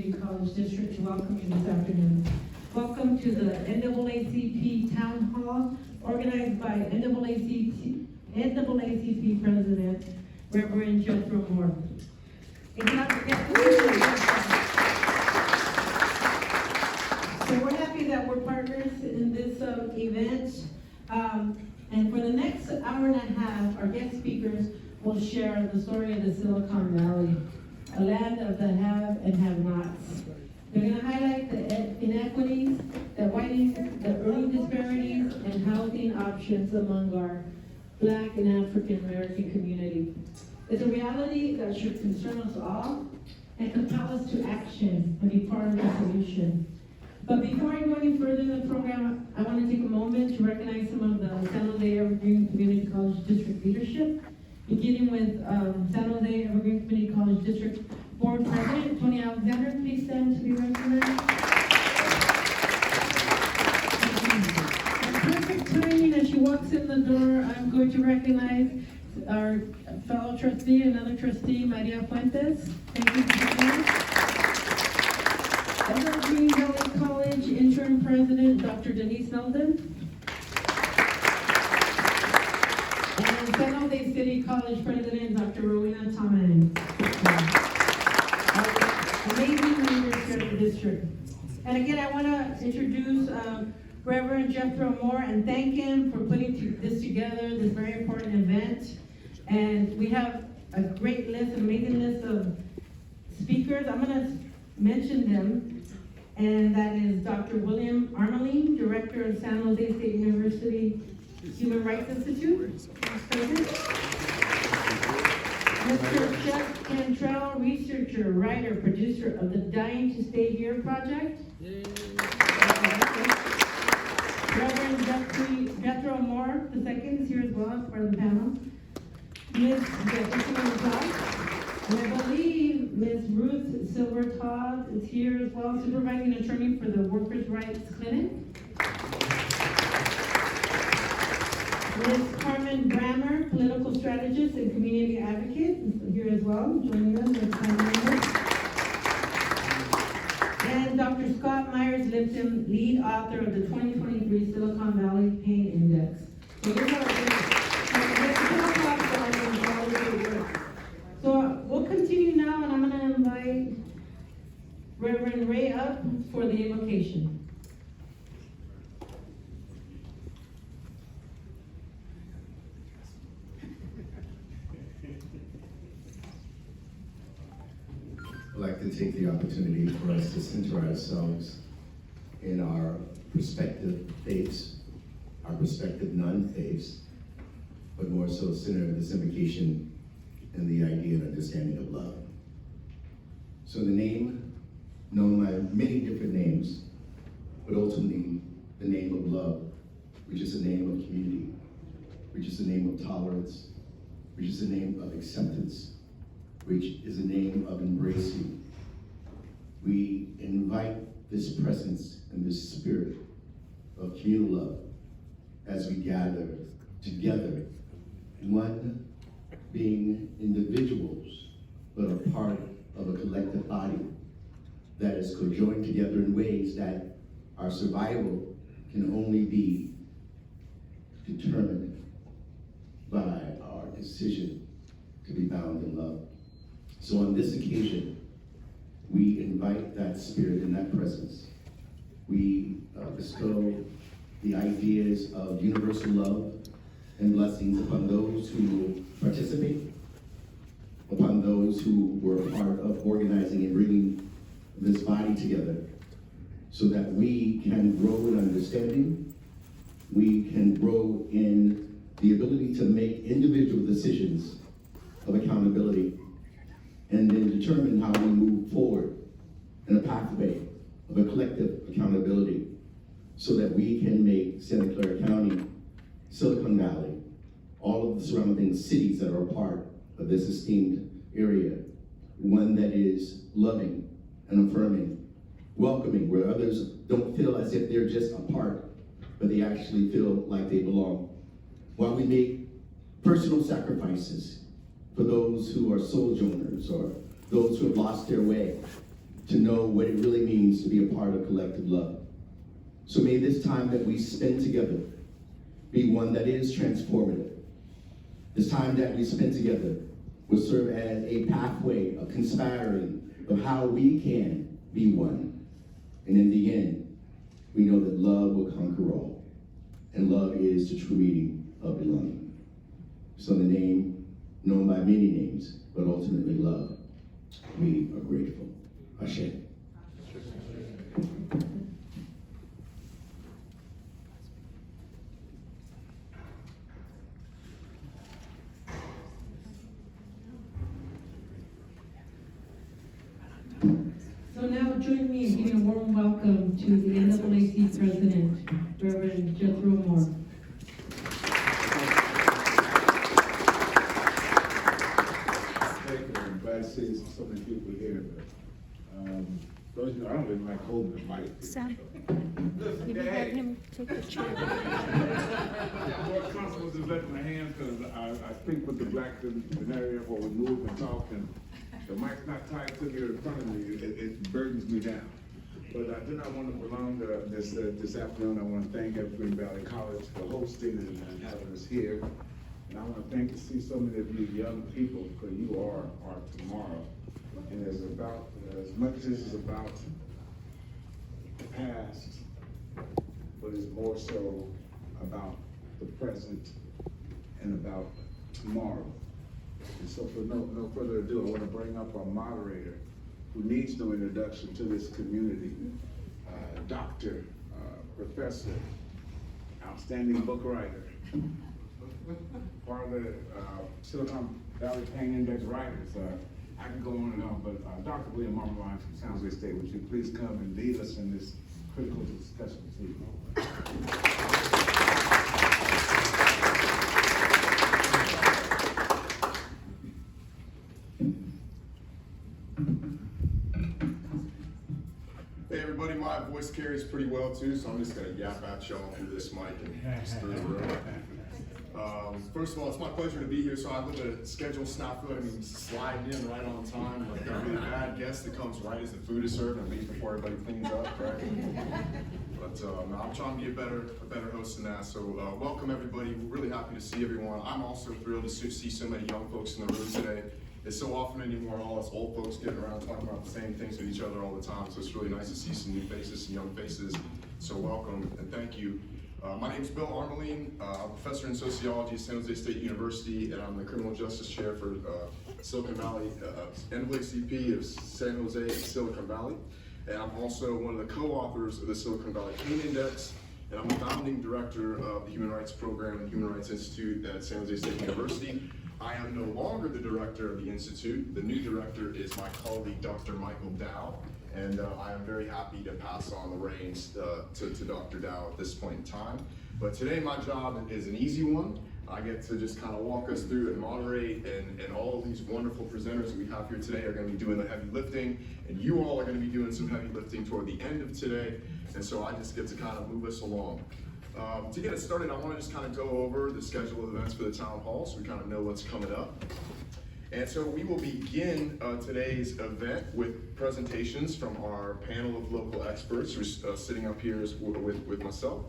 College District to welcome you this afternoon. Welcome to the NAACP Town Hall, organized by NAACP President, Reverend Jethro Moore. So we're happy that we're partners in this event. And for the next hour and a half, our guest speakers will share the story of the Silicon Valley, a land of the have and have-nots. They're going to highlight the inequities, the widening, the earning disparities, and housing options among our Black and African American community. It's a reality that should concern us all and compel us to action and be part of the solution. But before I go any further in the program, I want to take a moment to recognize some of the San Jose Evergreen Community College District leadership, beginning with San Jose Evergreen Community College District Board President Tony Alexander. Please stand to be recognized. Perfect timing as she walks in the door, I'm going to recognize our fellow trustee, another trustee, Maria Fuentes. Thank you for being here. Evergreen Valley College Interim President Dr. Denise Nelson. And San Jose City College President Dr. Rowena Taman. Amazing leaders here at the district. And again, I want to introduce Reverend Jethro Moore and thank him for putting this together, this very important event. And we have a great list, an amazing list of speakers. I'm going to mention them. And that is Dr. William Armeling, Director of San Jose State University Human Rights Institute. Mr. Jeff Cantrell, researcher, writer, producer of the Dying to Stay Here project. Reverend Jethro Moore II is here as well as part of the panel. Ms. And I believe Ms. Ruth Silver-Todd is here as well, supervising attorney for the Workers' Rights Clinic. Ms. Carmen Brammer, political strategist and community advocate, is here as well, joining us as panel member. And Dr. Scott Myers-Lipton, lead author of the 2023 Silicon Valley Pain Index. So we'll continue now, and I'm going to invite Reverend Ray up for the invocation. I'd like to take the opportunity for us to center ourselves in our respective faiths, our respective non-faiths, but more so center this invocation in the idea and understanding of love. So the name, known by many different names, but ultimately the name of love, which is the name of community, which is the name of tolerance, which is the name of acceptance, which is the name of embracing. We invite this presence and this spirit of communal love as we gather together, one being individuals, but a part of a collective body that is conjoined together in ways that our survival can only be determined by our decision to be bound in love. So on this occasion, we invite that spirit and that presence. We bestow the ideas of universal love and blessings upon those who will participate, upon those who were a part of organizing and bringing this body together, so that we can grow in understanding, we can grow in the ability to make individual decisions of accountability, and then determine how we move forward in a pathway of a collective accountability, so that we can make Santa Clara County, Silicon Valley, all of the surrounding cities that are part of this esteemed area, one that is loving and affirming, welcoming, where others don't feel as if they're just a part, but they actually feel like they belong. While we make personal sacrifices for those who are sojourners or those who have lost their way, to know what it really means to be a part of collective love. So may this time that we spend together be one that is transformative. This time that we spend together will serve as a pathway, a conspiring of how we can be one. And in the end, we know that love will conquer all. And love is the true meaning of belonging. So the name, known by many names, but ultimately love, we are grateful. Ashe. So now join me in giving a warm welcome to the NAACP President, Reverend Jethro Moore. Thank you. I'm glad to see so many people here. Those, I don't even like holding the mic. Sam, can you have him take the chair? I'm more comfortable just letting my hands, because I speak with the black scenario where we move and talk, and the mic's not tied to me or in front of me, it burdens me down. But I do not want to prolong this afternoon. I want to thank Evergreen Valley College for hosting and having us here. And I want to see so many of you young people, because you are tomorrow. And it's about, as much as this is about the past, but it's more so about the present and about tomorrow. And so for no further ado, I want to bring up our moderator, who needs no introduction to this community, doctor, professor, outstanding book writer, part of the Silicon Valley Pain Index writers. I can go on and on, but Dr. William Marmaline from San Jose State, would you please come and lead us in this critical discussion this evening? Hey everybody, my voice carries pretty well too, so I'm just gonna yap at y'all through this mic and just through the room. First of all, it's my pleasure to be here. So I live a schedule snafu. I mean, sliding in right on time, like a really bad guest that comes right as the food is served and leaves before everybody cleans up, right? But I'm trying to be a better host than that. So welcome everybody. We're really happy to see everyone. I'm also thrilled to see so many young folks in the room today. It's so often anymore, all us old folks getting around talking about the same things with each other all the time. So it's really nice to see some new faces, some young faces. So welcome and thank you. My name is Bill Armeline. I'm a professor in sociology at San Jose State University, and I'm the criminal justice chair for Silicon Valley, NAACP of San Jose and Silicon Valley. And I'm also one of the co-authors of the Silicon Valley Pain Index, and I'm the founding director of the Human Rights Program and Human Rights Institute at San Jose State University. I am no longer the director of the Institute. The new director is my colleague, Dr. Michael Dow. And I am very happy to pass on the reins to Dr. Dow at this point in time. But today my job is an easy one. I get to just kind of walk us through and moderate, and all of these wonderful presenters that we have here today are going to be doing the heavy lifting, and you all are going to be doing some heavy lifting toward the end of today. And so I just get to kind of move us along. To get us started, I want to just kind of go over the schedule of events for the town hall so we kind of know what's coming up. And so we will begin today's event with presentations from our panel of local experts who's sitting up here with myself.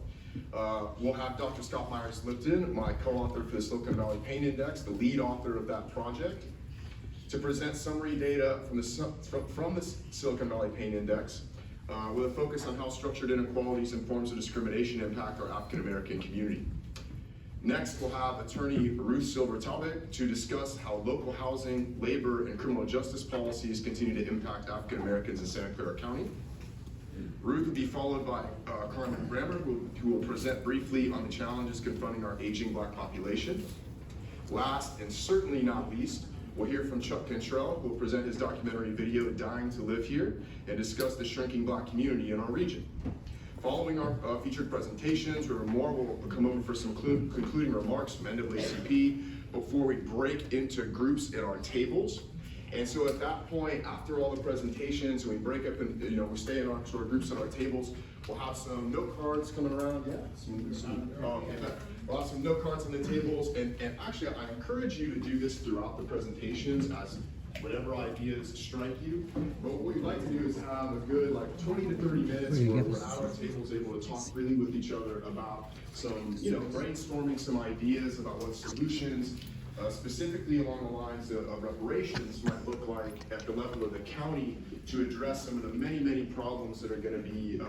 We'll have Dr. Scott Myers-Lipton, my co-author for the Silicon Valley Pain Index, the lead author of that project, to present summary data from the Silicon Valley Pain Index with a focus on how structured inequalities and forms of discrimination impact our African American community. Next, we'll have attorney Ruth Silver-Talbot to discuss how local housing, labor, and criminal justice policies continue to impact African Americans in Santa Clara County. Ruth will be followed by Carmen Brammer, who will present briefly on the challenges confronting our aging Black population. Last, and certainly not least, we'll hear from Chuck Cantrell, who will present his documentary video, Dying to Live Here, and discuss the shrinking Black community in our region. Following our featured presentations, Reverend Moore will come over for some concluding remarks from NAACP before we break into groups at our tables. And so at that point, after all the presentations, and we break up and we stay in our sort of groups at our tables, we'll have some note cards coming around. We'll have some note cards on the tables, and actually I encourage you to do this throughout the presentations whatever ideas strike you. But what we'd like to do is have a good 20 to 30 minutes where we're at our tables able to talk freely with each other about some, brainstorming some ideas about what solutions, specifically along the lines of reparations, might look like at the level of the county to address some of the many, many problems that are going to be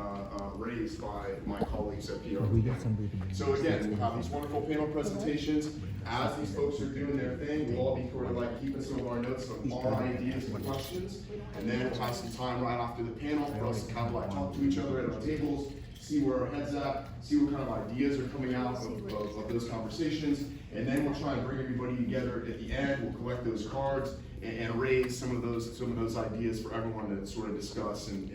raised by my colleagues at PRP. So again, we'll have these wonderful panel presentations. As these folks are doing their thing, we'll all be sort of keeping some of our notes on our ideas and questions, and then we'll have some time right after the panel for us to kind of talk to each other at our tables, see where our heads at, see what kind of ideas are coming out of those conversations, and then we'll try and bring everybody together at the end. We'll collect those cards and raise some of those ideas for everyone to sort of discuss and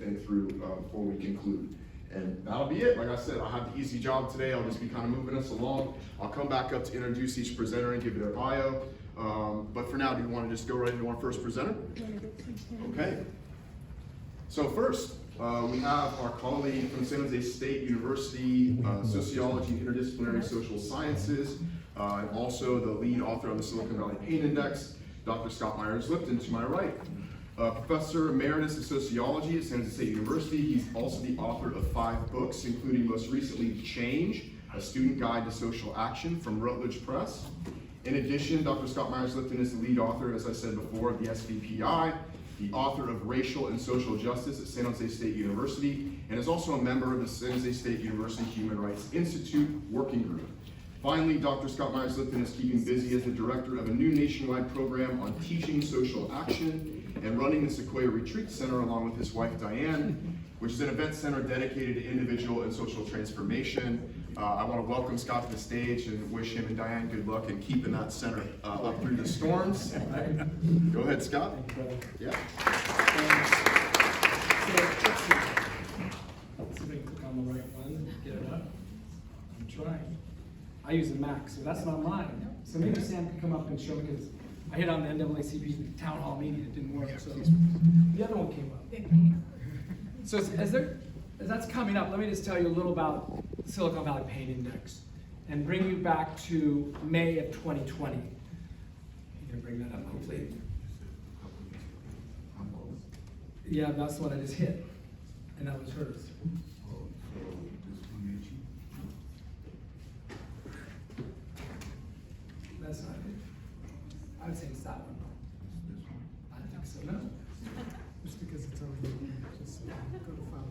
think through before we conclude. And that'll be it. Like I said, I have the easy job today. I'll just be kind of moving us along. I'll come back up to introduce each presenter and give you their bio. But for now, do you want to just go right into our first presenter? Okay. So first, we have our colleague from San Jose State University, Sociology and Interdisciplinary Social Sciences, and also the lead author on the Silicon Valley Pain Index, Dr. Scott Myers-Lipton, to my right. Professor Emeritus of Sociology at San Jose State University. He's also the author of 5 books, including most recently Change, A Student Guide to Social Action from Routledge Press. In addition, Dr. Scott Myers-Lipton is the lead author, as I said before, of the SVPI, the author of Racial and Social Justice at San Jose State University, and is also a member of the San Jose State University Human Rights Institute Working Group. Finally, Dr. Scott Myers-Lipton is keeping busy as the director of a new nationwide program on teaching social action and running the Sequoia Retreat Center along with his wife Diane, which is an event center dedicated to individual and social transformation. I want to welcome Scott to the stage and wish him and Diane good luck in keeping that center up through the storms. Go ahead, Scott. Yeah. Let's see if I can click on the right one, get it up. I'm trying. I use a Mac, so that's not mine. So maybe Sam can come up and show me, because I hit on the NAACP town hall meeting, it didn't work, so the other one came up. So as that's coming up, let me just tell you a little about the Silicon Valley Pain Index and bring you back to May of 2020. You can bring that up, hopefully. Yeah, that's the one I just hit, and that was hers. That's not it. I would say it's that one. I think so, no. Just because it's already just go to file.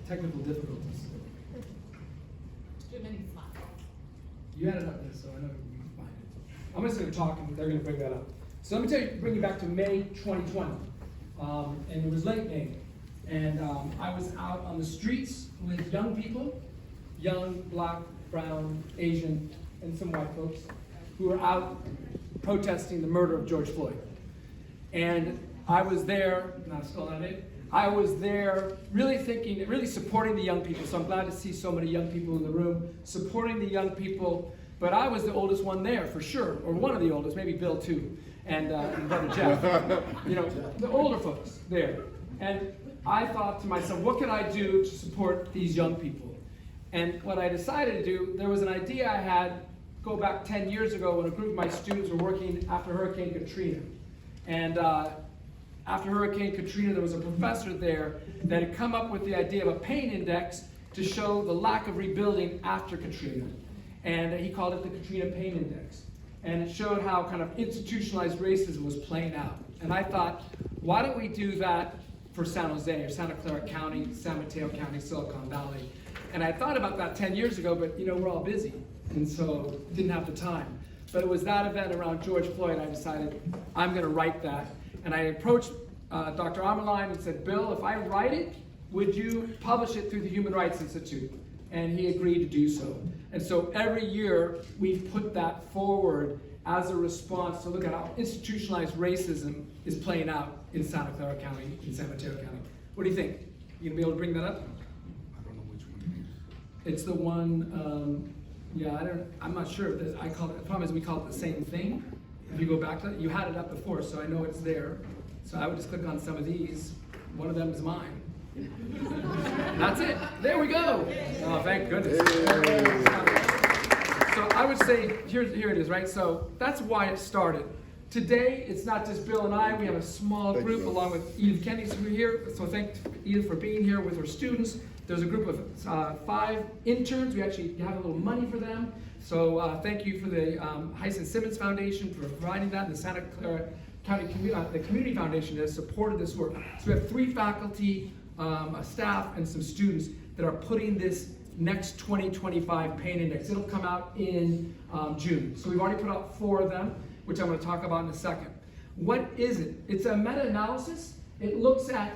Technical difficulties. Too many slides. You had it up there, so I know you can find it. I'm just going to talk, and they're going to bring that up. So let me bring you back to May 2020, and it was late May, and I was out on the streets with young people, young, black, brown, Asian, and some white folks, who were out protesting the murder of George Floyd. And I was there, still not it, I was there really thinking, really supporting the young people. So I'm glad to see so many young people in the room, supporting the young people. But I was the oldest one there, for sure, or one of the oldest, maybe Bill too, and Brother Jeff. The older folks there. And I thought to myself, what can I do to support these young people? And what I decided to do, there was an idea I had, go back 10 years ago when a group of my students were working after Hurricane Katrina. And after Hurricane Katrina, there was a professor there that had come up with the idea of a pain index to show the lack of rebuilding after Katrina. And he called it the Katrina Pain Index. And it showed how kind of institutionalized racism was playing out. And I thought, why don't we do that for San Jose or Santa Clara County, San Mateo County, Silicon Valley? And I thought about that 10 years ago, but we're all busy, and so didn't have the time. But it was that event around George Floyd, I decided I'm going to write that. And I approached Dr. Ammerline and said, Bill, if I write it, would you publish it through the Human Rights Institute? And he agreed to do so. And so every year, we've put that forward as a response to look at how institutionalized racism is playing out in Santa Clara County, in San Mateo County. What do you think? You gonna be able to bring that up? It's the one, I'm not sure. The problem is we call it the same thing. If you go back to it, you had it up before, so I know it's there. So I would just click on some of these. One of them is mine. That's it. There we go. Oh, thank goodness. So I would say, here it is, right? So that's why it started. Today, it's not just Bill and I, we have a small group along with Edith Kennedy who's here. So thank Edith for being here with her students. There's a group of 5 interns. We actually have a little money for them. So thank you for the Hyson Simmons Foundation for providing that, and the Santa Clara County the Community Foundation has supported this work. So we have 3 faculty, a staff, and some students that are putting this next 2025 pain index. It'll come out in June. So we've already put out 4 of them, which I'm going to talk about in a second. What is it? It's a meta-analysis. It looks at,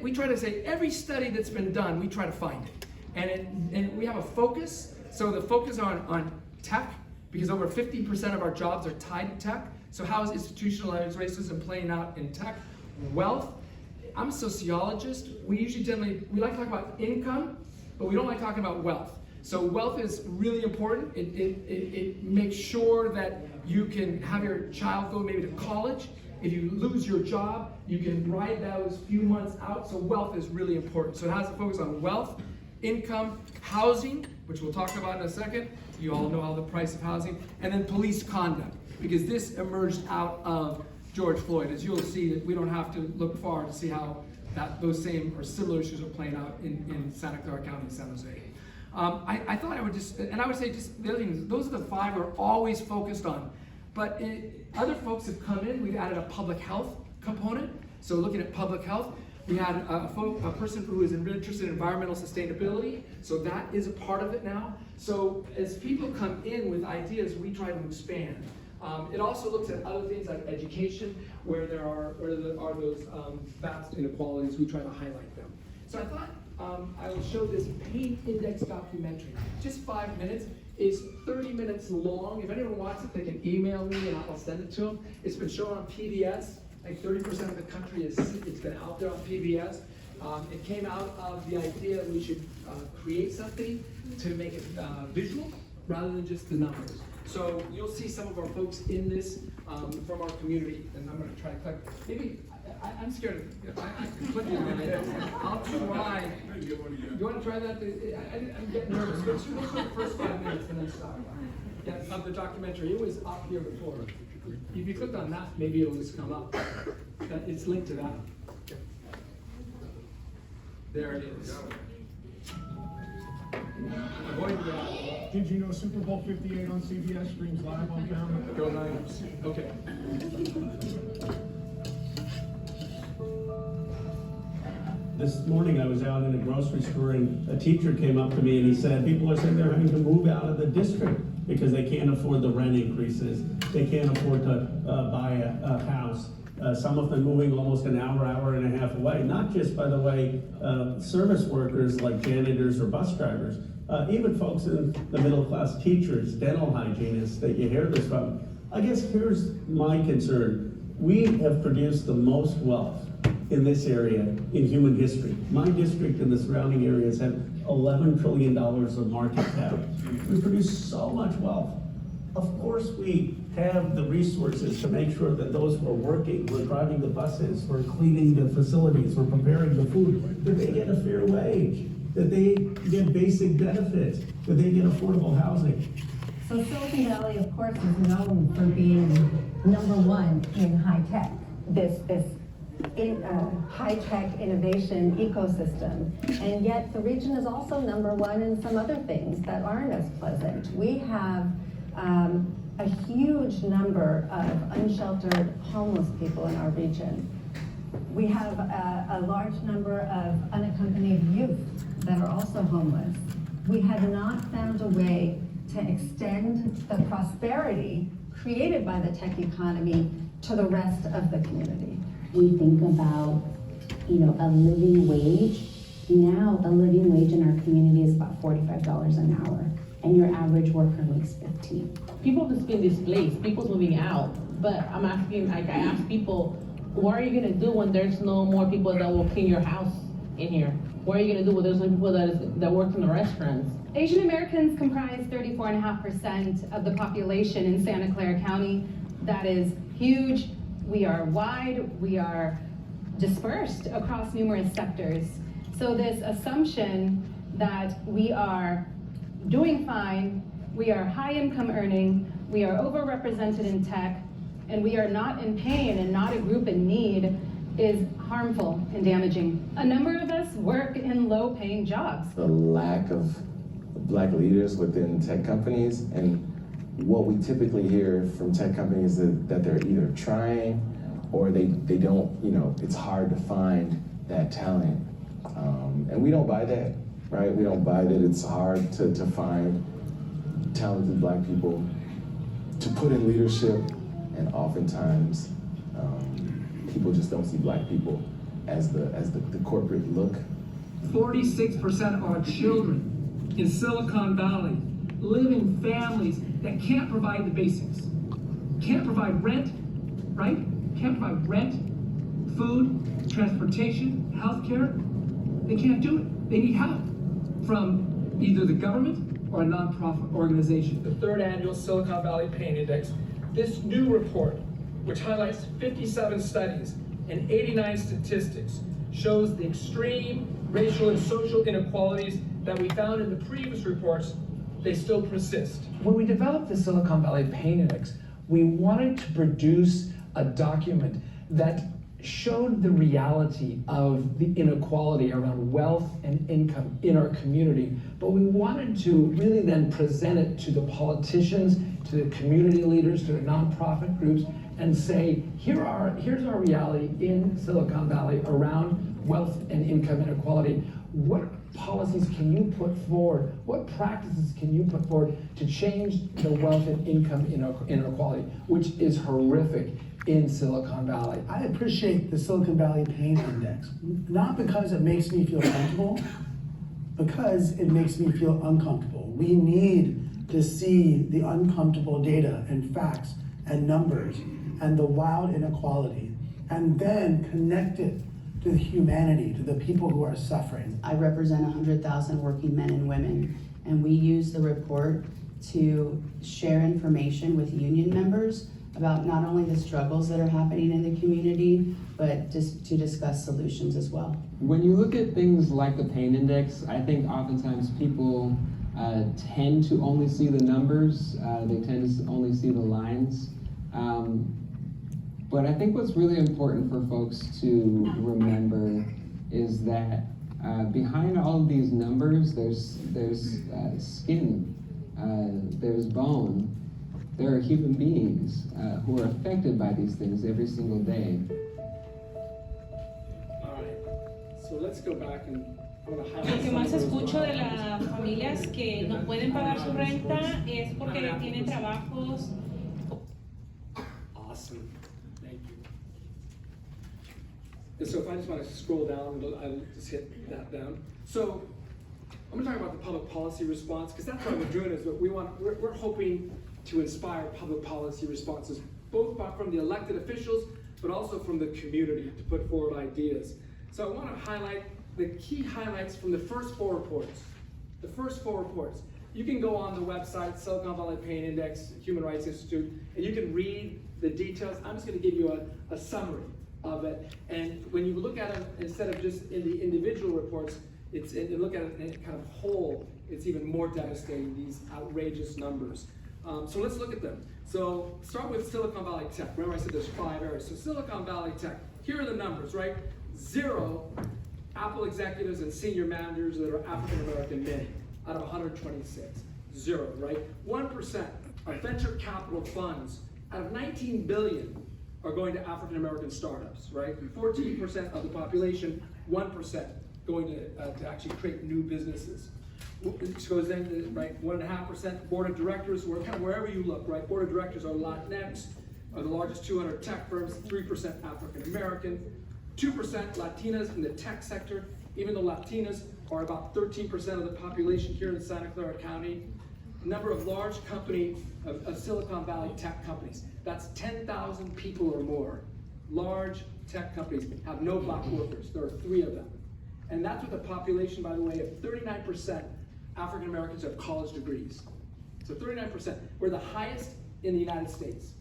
we try to say every study that's been done, we try to find it. And we have a focus. So the focus on tech, because over 50% of our jobs are tied to tech. So how is institutionalized racism playing out in tech? Wealth. I'm a sociologist. We like to talk about income, but we don't like talking about wealth. So wealth is really important. It makes sure that you can have your child go maybe to college. If you lose your job, you can ride those few months out. So wealth is really important. So it has a focus on wealth, income, housing, which we'll talk about in a second. You all know all the price of housing. And then police conduct, because this emerged out of George Floyd. As you'll see, we don't have to look far to see how those same or similar issues are playing out in Santa Clara County and San Jose. I thought I would just, and I would say just the other things, those are the 5 we're always focused on. But other folks have come in, we've added a public health component. So looking at public health, we had a person who is interested in environmental sustainability. So that is a part of it now. So as people come in with ideas, we try to expand. It also looks at other things like education, where there are those vast inequalities. We try to highlight them. So I thought I will show this pain index documentary. Just 5 minutes. It's 30 minutes long. If anyone wants it, they can email me and I'll send it to them. It's been shown on PBS. Like 30% of the country it's been out there on PBS. It came out of the idea that we should create something to make it visual rather than just the numbers. So you'll see some of our folks in this from our community, and I'm going to try to click. Maybe I'm scared. I can click it in a minute. I'll try. You want to try that? I'm getting nervous. Let's do the first 5 minutes and then stop. Yeah, of the documentary. It was up here before. If you click on that, maybe it'll just come up. It's linked to that. There it is. Did you know Super Bowl 58 on CBS streams live on camera? Go Niners. Okay. This morning I was out in a grocery store and a teacher came up to me and he said, people are saying they're having to move out of the district because they can't afford the rent increases. They can't afford to buy a house. Some of them moving almost an hour and a half away. Not just, by the way, service workers like janitors or bus drivers, even folks in the middle class, teachers, dental hygienists that you hear this from. I guess here's my concern. We have produced the most wealth in this area in human history. My district and the surrounding areas have $11 trillion of market cap. We produce so much wealth. Of course we have the resources to make sure that those who are working, we're driving the buses, we're cleaning the facilities, we're preparing the food, that they get a fair wage, that they get basic benefits, that they get affordable housing. So Silicon Valley, of course, is known for being #1 in high tech. This high-tech innovation ecosystem, and yet the region is also #1 in some other things that aren't as pleasant. We have a huge number of unsheltered homeless people in our region. We have a large number of unaccompanied youth that are also homeless. We have not found a way to extend the prosperity created by the tech economy to the rest of the community. We think about, a living wage. Now, a living wage in our community is about $45 an hour, and your average worker makes $15. People have just been displaced. People's moving out. But I'm asking, I ask people, what are you gonna do when there's no more people that will clean your house in here? What are you gonna do when there's no people that work in the restaurants? Asian Americans comprise 34.5% of the population in Santa Clara County. That is huge. We are wide, we are dispersed across numerous sectors. So this assumption that we are doing fine we are high income earning, we are overrepresented in tech, and we are not in pain and not a group in need is harmful and damaging. A number of us work in low paying jobs. The lack of Black leaders within tech companies, and what we typically hear from tech companies is that they're either trying or they don't, it's hard to find that talent. And we don't buy that, right? We don't buy that it's hard to find talented Black people to put in leadership, and oftentimes people just don't see Black people as the corporate look. 46% of our children in Silicon Valley live in families that can't provide the basics. Can't provide rent, right? Can't provide rent, food, transportation, healthcare. They can't do it. They need help from either the government or a nonprofit organization. The third annual Silicon Valley Pain Index, this new report, which highlights 57 studies and 89 statistics, shows the extreme racial and social inequalities that we found in the previous reports. They still persist. When we developed the Silicon Valley Pain Index, we wanted to produce a document that showed the reality of the inequality around wealth and income in our community, but we wanted to really then present it to the politicians, to the community leaders, to the nonprofit groups, and say, here's our reality in Silicon Valley around wealth and income inequality. What policies can you put forward? What practices can you put forward to change the wealth and income inequality, which is horrific in Silicon Valley? I appreciate the Silicon Valley Pain Index, not because it makes me feel comfortable, because it makes me feel uncomfortable. We need to see the uncomfortable data and facts and numbers and the wild inequality, and then connect it to the humanity, to the people who are suffering. I represent 100,000 working men and women, and we use the report to share information with union members about not only the struggles that are happening in the community, but just to discuss solutions as well. When you look at things like the pain index, I think oftentimes people tend to only see the numbers, they tend to only see the lines. But I think what's really important for folks to remember is that behind all of these numbers, there's skin, there's bone. There are human beings who are affected by these things every single day. All right, so let's go back and Lo que más escucho de las familias que no pueden pagar su renta es porque tienen trabajos. Awesome, thank you. And so if I just want to scroll down, I'll just hit that down. So I'm going to talk about the public policy response, because that's what we're doing. Is what we're hoping to inspire public policy responses, both from the elected officials, but also from the community to put forward ideas. So I want to highlight the key highlights from the first four reports. The first four reports. You can go on the website, Silicon Valley Pain Index, Human Rights Institute, and you can read the details. I'm just going to give you a summary of it. And when you look at it, instead of just in the individual reports, look at it in kind of whole, it's even more devastating, these outrageous numbers. So let's look at them. So start with Silicon Valley Tech. Remember I said there's 5 areas. So Silicon Valley Tech, here are the numbers, right? 0 Apple executives and senior managers that are African American men out of 126. 0, right? 1% of venture capital funds out of 19 billion are going to African American startups, right? 14% of the population, 1% going to actually create new businesses. It goes in, right, 1.5% board of directors, kind of wherever you look, right? Board of directors are Latinx, are the largest 200 tech firms, 3% African American, 2% Latinas in the tech sector, even though Latinas are about 13% of the population here in Santa Clara County. Number of large company of Silicon Valley tech companies, that's 10,000 people or more. Large tech companies have no Black workers. There are 3 of them. And that's with a population, by the way, of 39% African Americans have college degrees. So 39%. We're the highest in the United States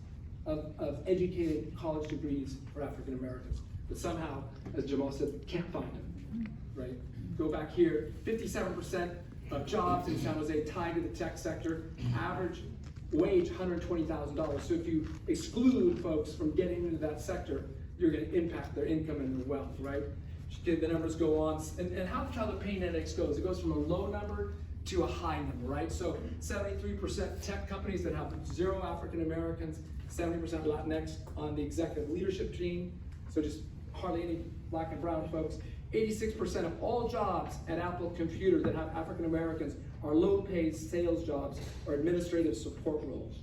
of educated college degrees for African Americans. But somehow, as Jamal said, can't find them, right? Go back here, 57% of jobs in San Jose tied to the tech sector. Average wage, $120,000. So if you exclude folks from getting into that sector, you're going to impact their income and their wealth, right? The numbers go on. And how the pain index goes, it goes from a low number to a high number, right? So 73% tech companies that have 0 African Americans, 70% Latinx on the executive leadership team, so just hardly any black and brown folks. 86% of all jobs at Apple Computer that have African Americans are low-paid sales jobs or administrative support roles.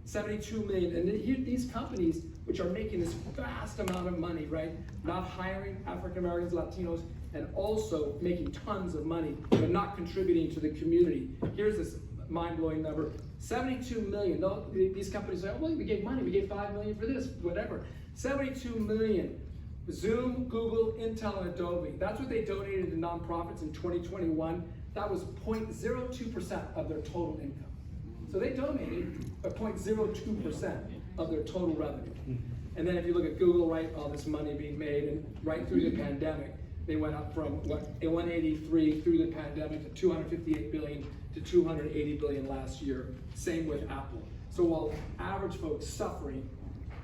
72 million, and these companies, which are making this vast amount of money, right? Not hiring African Americans, Latinos, and also making tons of money, but not contributing to the community. Here's this mind-blowing number, 72 million. No, these companies say, oh, well, we gave money, we gave 5 million for this, whatever. 72 million. Zoom, Google, Intel, and Adobe. That's what they donated to nonprofits in 2021. That was 0.02% of their total income. So they donated 0.02% of their total revenue. And then if you look at Google, right, all this money being made, and right through the pandemic, they went up from 183 through the pandemic to 258 billion to 280 billion last year. Same with Apple. So while average folks suffering,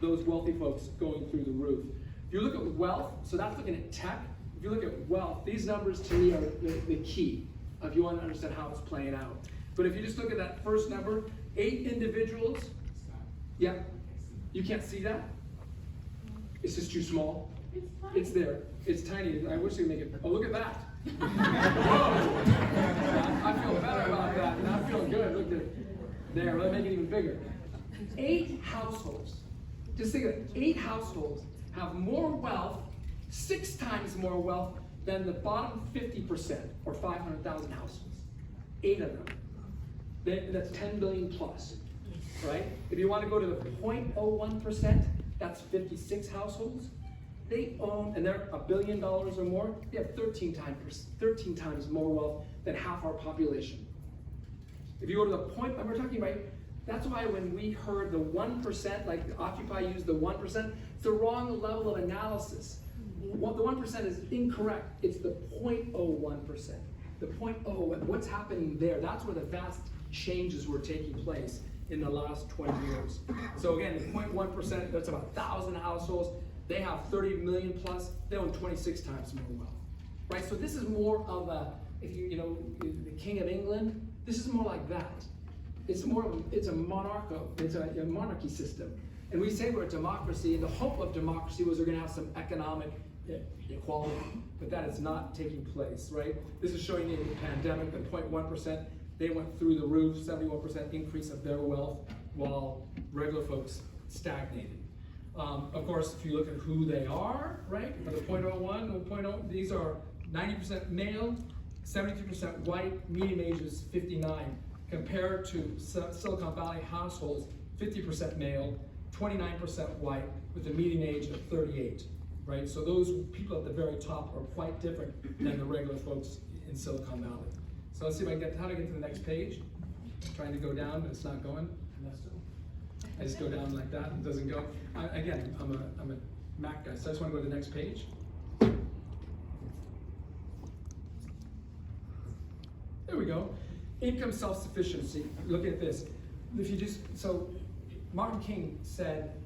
those wealthy folks going through the roof. If you look at wealth, so that's looking at tech. If you look at wealth, these numbers to me are the key if you want to understand how it's playing out. But if you just look at that first number, 8 individuals, yeah, you can't see that? It's just too small. It's there. It's tiny. I wish they could make it. Oh, look at that. I feel better about that. And I feel good. Look at it. There. Let's make it even bigger. 8 households. Just think of it. 8 households have more wealth, 6 times more wealth than the bottom 50% or 500,000 households. 8 of them. That's 10 billion plus, right? If you want to go to the 0.01%, that's 56 households. They own, and they're $1 billion or more, they have 13 times more wealth than half our population. If you go to the point, and we're talking about, that's why when we heard the 1%, like Occupy used the 1%, it's the wrong level of analysis. The 1% is incorrect. It's the 0.01%. The 0.01, what's happening there? That's where the vast changes were taking place in the last 20 years. So again, the 0.1%, that's about 1,000 households. They have 30 million plus, they own 26 times more wealth, right? So this is more of a, if you know, the King of England, this is more like that. It's more of it's a monarchy system. And we say we're a democracy, and the hope of democracy was we're gonna have some economic equality, but that is not taking place, right? This is showing you the pandemic, the 0.1%, they went through the roof, 71% increase of their wealth, while regular folks stagnated. Of course, if you look at who they are, right, the 0.01, the 0.0, these are 90% male, 73% white, median age is 59, compared to Silicon Valley households, 50% male, 29% white, with a median age of 38, right? So those people at the very top are quite different than the regular folks in Silicon Valley. So let's see if I can get, how to get to the next page. I'm trying to go down, but it's not going. I just go down like that, it doesn't go. Again, I'm a Mac guy, so I just want to go to the next page. There we go. Income self-sufficiency. Look at this. If you just, so Martin King said,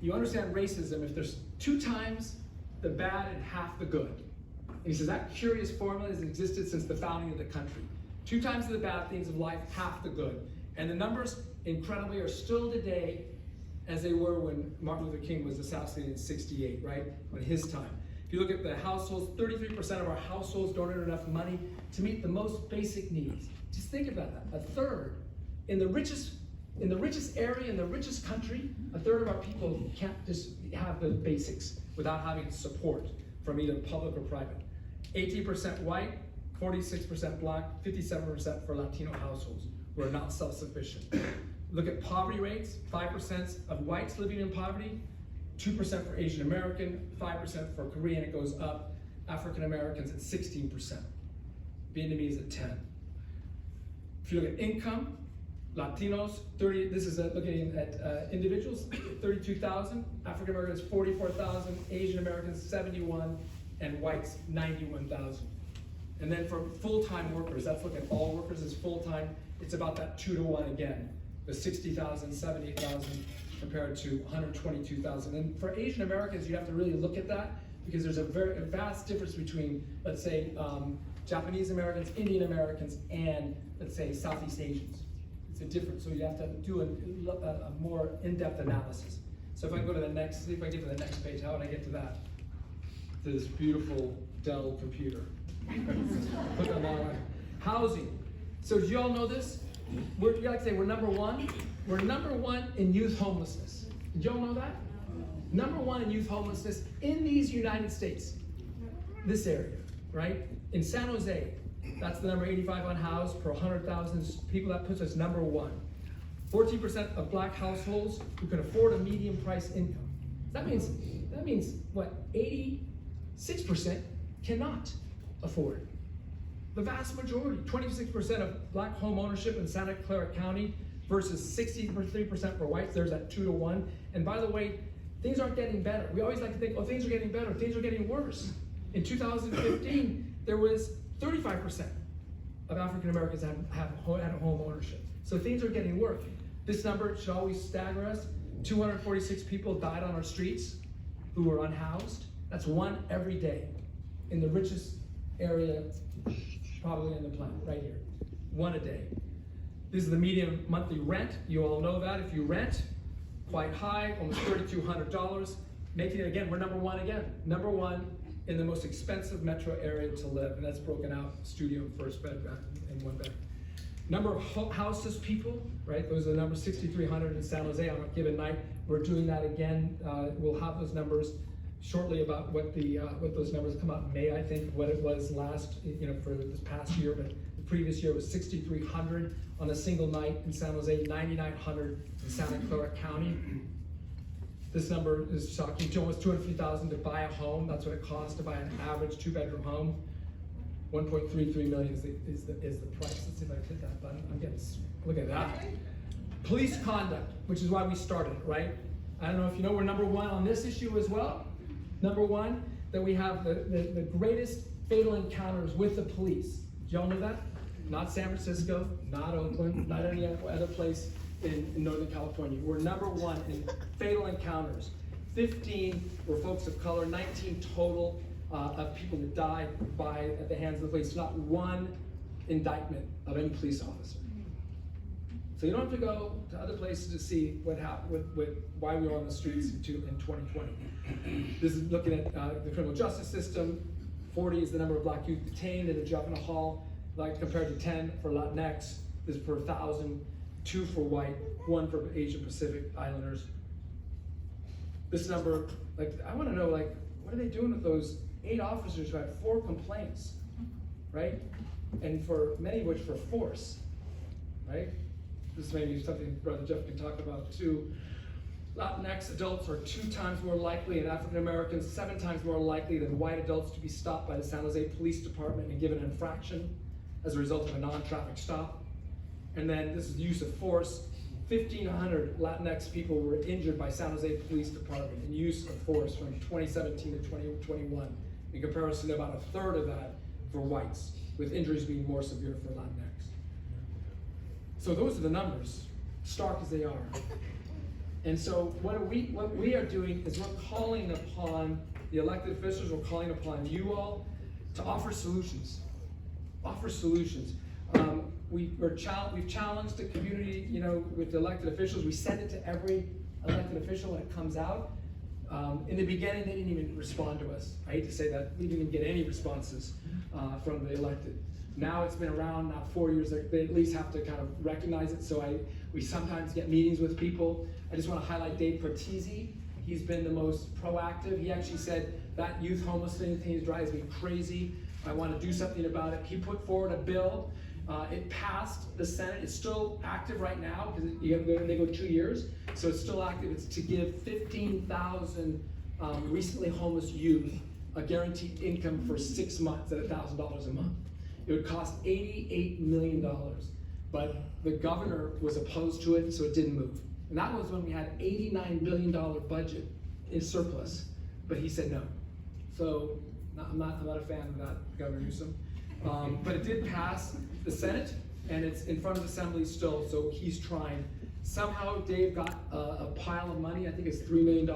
you understand racism if there's 2 times the bad and half the good. And he says that curious formula has existed since the founding of the country. 2 times the bad things of life, half the good. And the numbers, incredibly, are still today as they were when Martin Luther King was assassinated in '68, right? On his time. If you look at the households, 33% of our households don't earn enough money to meet the most basic needs. Just think about that. A third. In the richest area, in the richest country, a third of our people can't just have the basics without having support from either public or private. 18% white, 46% black, 57% for Latino households who are not self-sufficient. Look at poverty rates, 5% of whites living in poverty, 2% for Asian American, 5% for Korean, it goes up. African Americans at 16%. Vietnamese at 10. If you look at income, Latinos, 30, this is looking at individuals, 32,000, African Americans 44,000, Asian Americans 71, and whites 91,000. And then for full-time workers, that's looking at all workers as full-time, it's about that 2 to 1 again. The 60,000, 78,000 compared to 122,000. And for Asian Americans, you have to really look at that because there's a vast difference between, let's say, Japanese Americans, Indian Americans, and let's say Southeast Asians. It's a difference, so you have to do a more in-depth analysis. So if I go to the next, see if I get to the next page, how would I get to that? To this beautiful Dell computer. Put them on. Housing. So do you all know this? We're, like I say, we're number one. We're number one in youth homelessness. Did you all know that? Number one in youth homelessness in these United States. This area, right? In San Jose, that's the number 85 unhoused per 100,000 people. That puts us number one. 14% of black households who can afford a medium price income. That means what? 86% cannot afford. The vast majority, 26% of black home ownership in Santa Clara County versus 63% for whites. There's that 2 to 1. And by the way, things aren't getting better. We always like to think, oh, things are getting better. Things are getting worse. In 2015, there was 35% of African Americans had home ownership. So things are getting worse. This number should always stagger us. 246 people died on our streets who were unhoused. That's one every day in the richest area probably in the planet, right here. One a day. This is the median monthly rent. You all know that. If you rent, quite high, almost $3,200. Making it, again, we're number one again. Number one in the most expensive metro area to live, and that's broken out studio and first bedroom and one bedroom. Number of houseless people, right? Those are the numbers, 6,300 in San Jose on a given night. We're doing that again. We'll have those numbers shortly about what those numbers come out in May, I think, what it was last, for this past year, but the previous year was 6,300 on a single night in San Jose, 9,900 in Santa Clara County. This number is shocking. Almost $250,000 to buy a home. That's what it costs to buy an average 2-bedroom home. 1.33 million is the price. Let's see if I hit that button. Look at that. Police conduct, which is why we started, right? I don't know if you know, we're number one on this issue as well. Number one, that we have the greatest fatal encounters with the police. Do y'all know that? Not San Francisco, not Oakland, not any other place in Northern California. We're number one in fatal encounters. 15 were folks of color, 19 total of people that died at the hands of the police. Not one indictment of any police officer. So you don't have to go to other places to see what happened with why we were on the streets in 2020. This is looking at the criminal justice system. 40 is the number of black youth detained in a juvenile hall, like compared to 10 for Latinx. This is per 1,000, 2 for white, 1 for Asian Pacific Islanders. This number, I want to know, what are they doing with those 8 officers who had 4 complaints, right? And for many of which for force, right? This may be something Brother Jeff can talk about too. Latinx adults are 2 times more likely, and African Americans 7 times more likely than white adults to be stopped by the San Jose Police Department and given an infraction as a result of a non-traffic stop. And then this is the use of force. 1,500 Latinx people were injured by San Jose Police Department in use of force from 2017 to 2021. In comparison to about 1/3 of that for whites, with injuries being more severe for Latinx. So those are the numbers, stark as they are. And so what we are doing is we're calling upon the elected officials, we're calling upon you all to offer solutions. Offer solutions. We've challenged the community, with the elected officials. We send it to every elected official when it comes out. In the beginning, they didn't even respond to us. I hate to say that, we didn't even get any responses from the elected. Now it's been around now 4 years, they at least have to kind of recognize it. So we sometimes get meetings with people. I just want to highlight Dave Pertizzi. He's been the most proactive. He actually said that youth homelessness thing drives me crazy. I want to do something about it. He put forward a bill. It passed the Senate. It's still active right now because they go 2 years. So it's still active. It's to give 15,000 recently homeless youth a guaranteed income for 6 months at $1,000 a month. It would cost $88 million, but the governor was opposed to it, so it didn't move. And that was when we had $89 billion budget in surplus, but he said no. So I'm not a fan of that, Governor Newsom. But it did pass the Senate, and it's in front of the Assembly still, so he's trying. Somehow Dave got a pile of money, I think it's $3 million,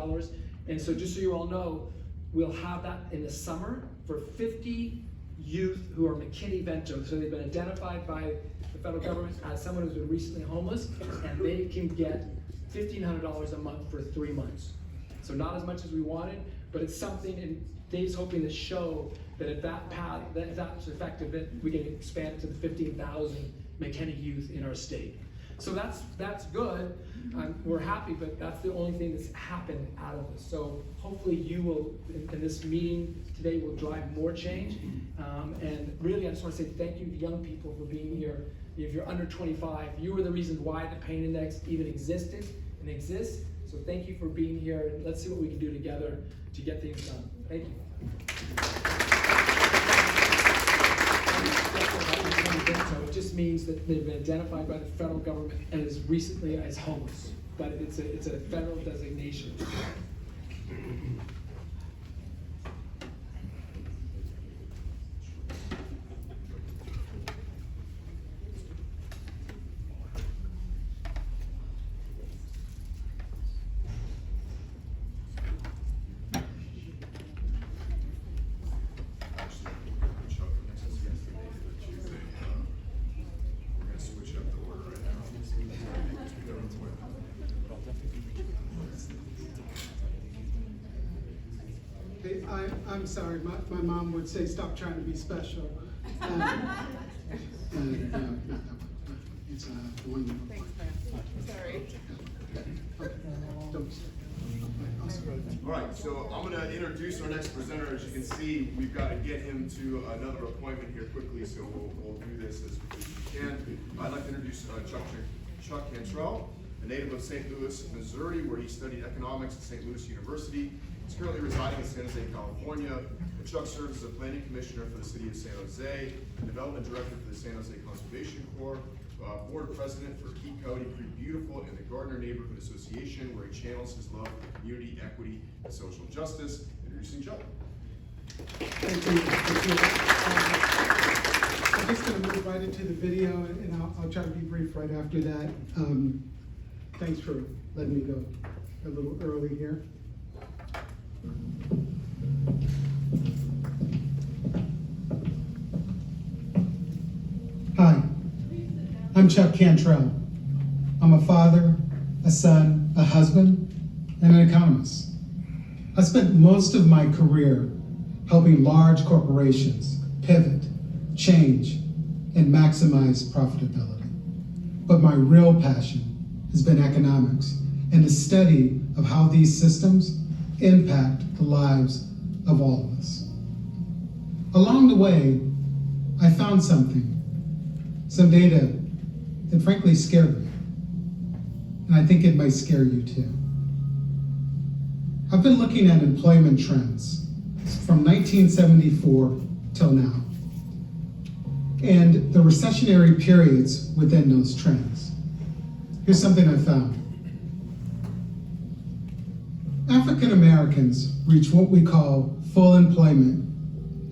and so just so you all know, we'll have that in the summer for 50 youth who are McKinney-Vento. So they've been identified by the federal government as someone who's been recently homeless, and they can get $1,500 a month for 3 months. So not as much as we wanted, but it's something, and Dave's hoping to show that if that's effective, that we can expand it to the 15,000 McKinney youth in our state. So that's good. We're happy, but that's the only thing that's happened out of this. So hopefully you will, in this meeting today, will drive more change. And really, I just want to say thank you to young people for being here. If you're under 25, you were the reason why the pain index even existed and exists. So thank you for being here, and let's see what we can do together to get things done. Thank you. It just means that they've been identified by the federal government as recently as homeless, but it's a federal designation. I'm sorry, my mom would say, stop trying to be special. It's wonderful. Thanks, man. Sorry. All right, so I'm going to introduce our next presenter. As you can see, we've got to get him to another appointment here quickly, so we'll do this as quickly as we can. I'd like to introduce Chuck Cantrell, a native of St. Louis, Missouri, where he studied economics at St. Louis University. He's currently residing in San Jose, California. Chuck serves as a planning commissioner for the city of San Jose, development director for the San Jose Conservation Corps, board president for Key County Pretty Beautiful and the Gardner Neighborhood Association, where he channels his love for community, equity, and social justice. Introducing Chuck. Thank you. I'm just going to move right into the video, and I'll try to be brief right after that. Thanks for letting me go a little early here. Hi, I'm Chuck Cantrell. I'm a father, a son, a husband, and an economist. I spent most of my career helping large corporations pivot, change, and maximize profitability. But my real passion has been economics and the study of how these systems impact the lives of all of us. Along the way, I found some data that frankly scared me. And I think it might scare you too. I've been looking at employment trends from 1974 till now, and the recessionary periods within those trends. Here's something I found. African Americans reach what we call full employment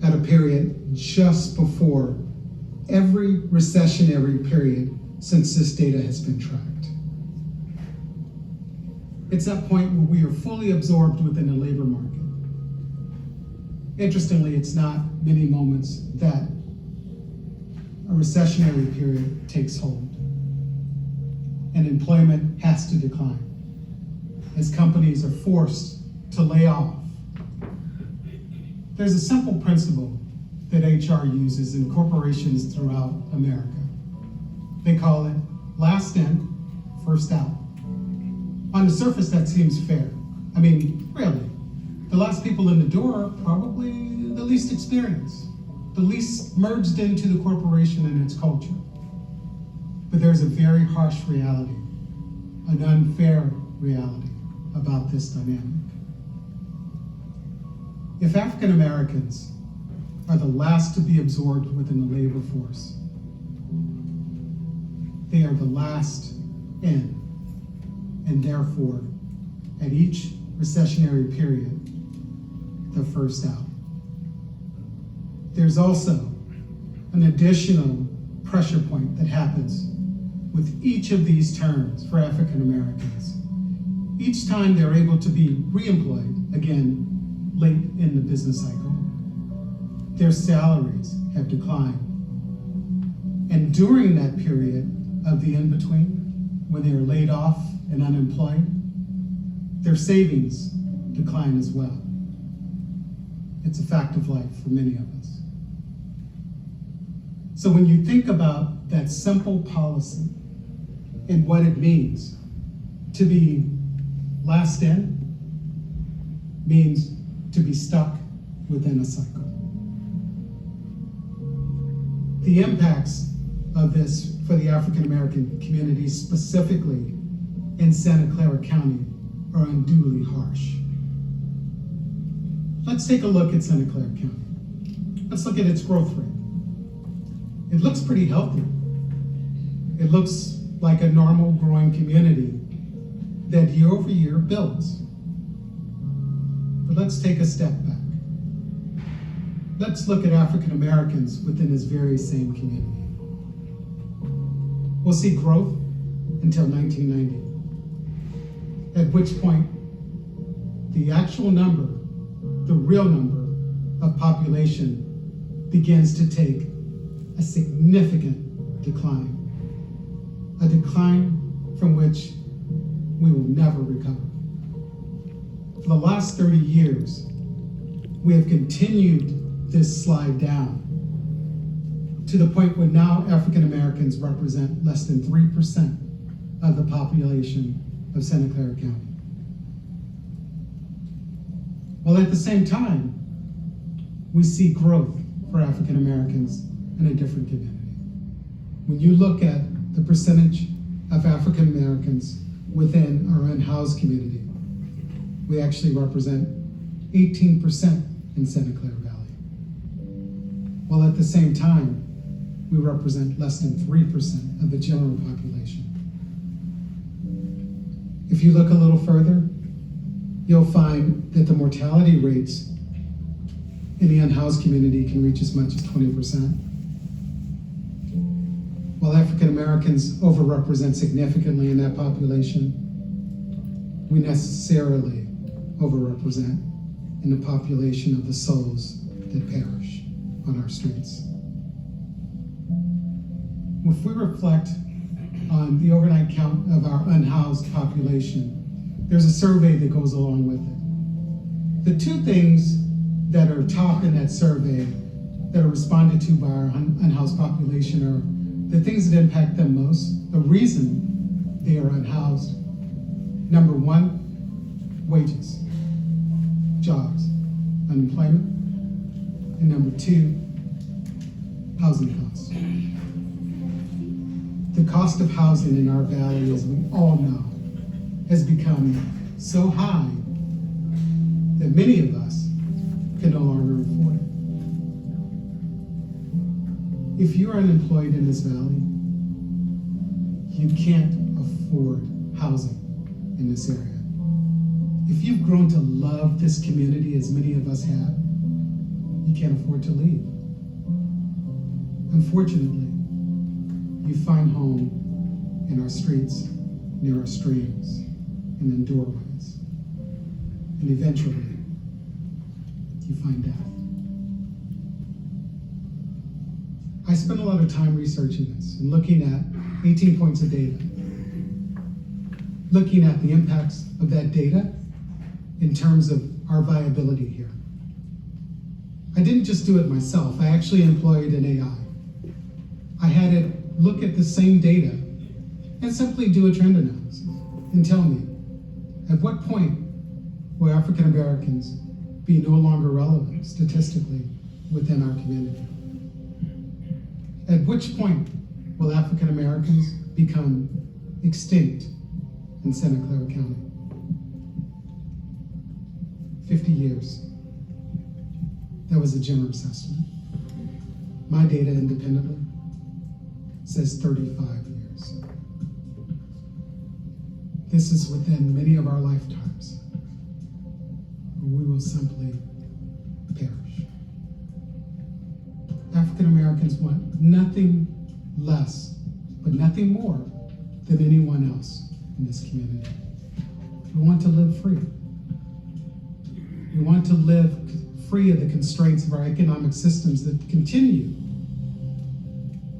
at a period just before every recessionary period since this data has been tracked. It's that point where we are fully absorbed within the labor market. Interestingly, it's not many moments that a recessionary period takes hold and employment has to decline as companies are forced to lay off. There's a simple principle that HR uses in corporations throughout America. They call it last in, first out. On the surface, that seems fair. I mean, really, the last people in the door are probably the least experienced, the least merged into the corporation and its culture. But there's a very harsh reality, an unfair reality about this dynamic. If African Americans are the last to be absorbed within the labor force, they are the last in, and therefore, at each recessionary period, the first out. There's also an additional pressure point that happens with each of these terms for African Americans. Each time they're able to be reemployed, again, late in the business cycle, their salaries have declined. And during that period of the in-between, when they are laid off and unemployed, their savings decline as well. It's a fact of life for many of us. So when you think about that simple policy and what it means to be last in, means to be stuck within a cycle. The impacts of this for the African American community, specifically in Santa Clara County, are unduly harsh. Let's take a look at Santa Clara County. Let's look at its growth rate. It looks pretty healthy. It looks like a normal growing community that year over year builds. But let's take a step back. Let's look at African Americans within this very same community. We'll see growth until 1990, at which point the actual number, the real number of population begins to take a significant decline, a decline from which we will never recover. For the last 30 years, we have continued this slide down to the point where now African Americans represent less than 3% of the population of Santa Clara County. While at the same time, we see growth for African Americans in a different community. When you look at the percentage of African Americans within our unhoused community, we actually represent 18% in Santa Clara Valley. While at the same time, we represent less than 3% of the general population. If you look a little further, you'll find that the mortality rates in the unhoused community can reach as much as 20%. While African Americans overrepresent significantly in that population, we necessarily overrepresent in the population of the souls that perish on our streets. If we reflect on the overnight count of our unhoused population, there's a survey that goes along with it. The two things that are top in that survey that are responded to by our unhoused population are the things that impact them most, the reason they are unhoused. Number one, wages, jobs, unemployment. And number two, housing costs. The cost of housing in our valley, as we all know, has become so high that many of us can no longer afford it. If you're unemployed in this valley, you can't afford housing in this area. If you've grown to love this community as many of us have, you can't afford to leave. Unfortunately, you find home in our streets, near our streams, and in doorways. And eventually, you find death. I spent a lot of time researching this and looking at 18 points of data, looking at the impacts of that data in terms of our viability here. I didn't just do it myself. I actually employed an AI. I had it look at the same data and simply do a trend analysis and tell me, at what point will African Americans be no longer relevant statistically within our community? At which point will African Americans become extinct in Santa Clara County? 50 years. That was a generous estimate. My data independently says 35 years. This is within many of our lifetimes. We will simply perish. African Americans want nothing less, but nothing more than anyone else in this community. We want to live free. We want to live free of the constraints of our economic systems that continue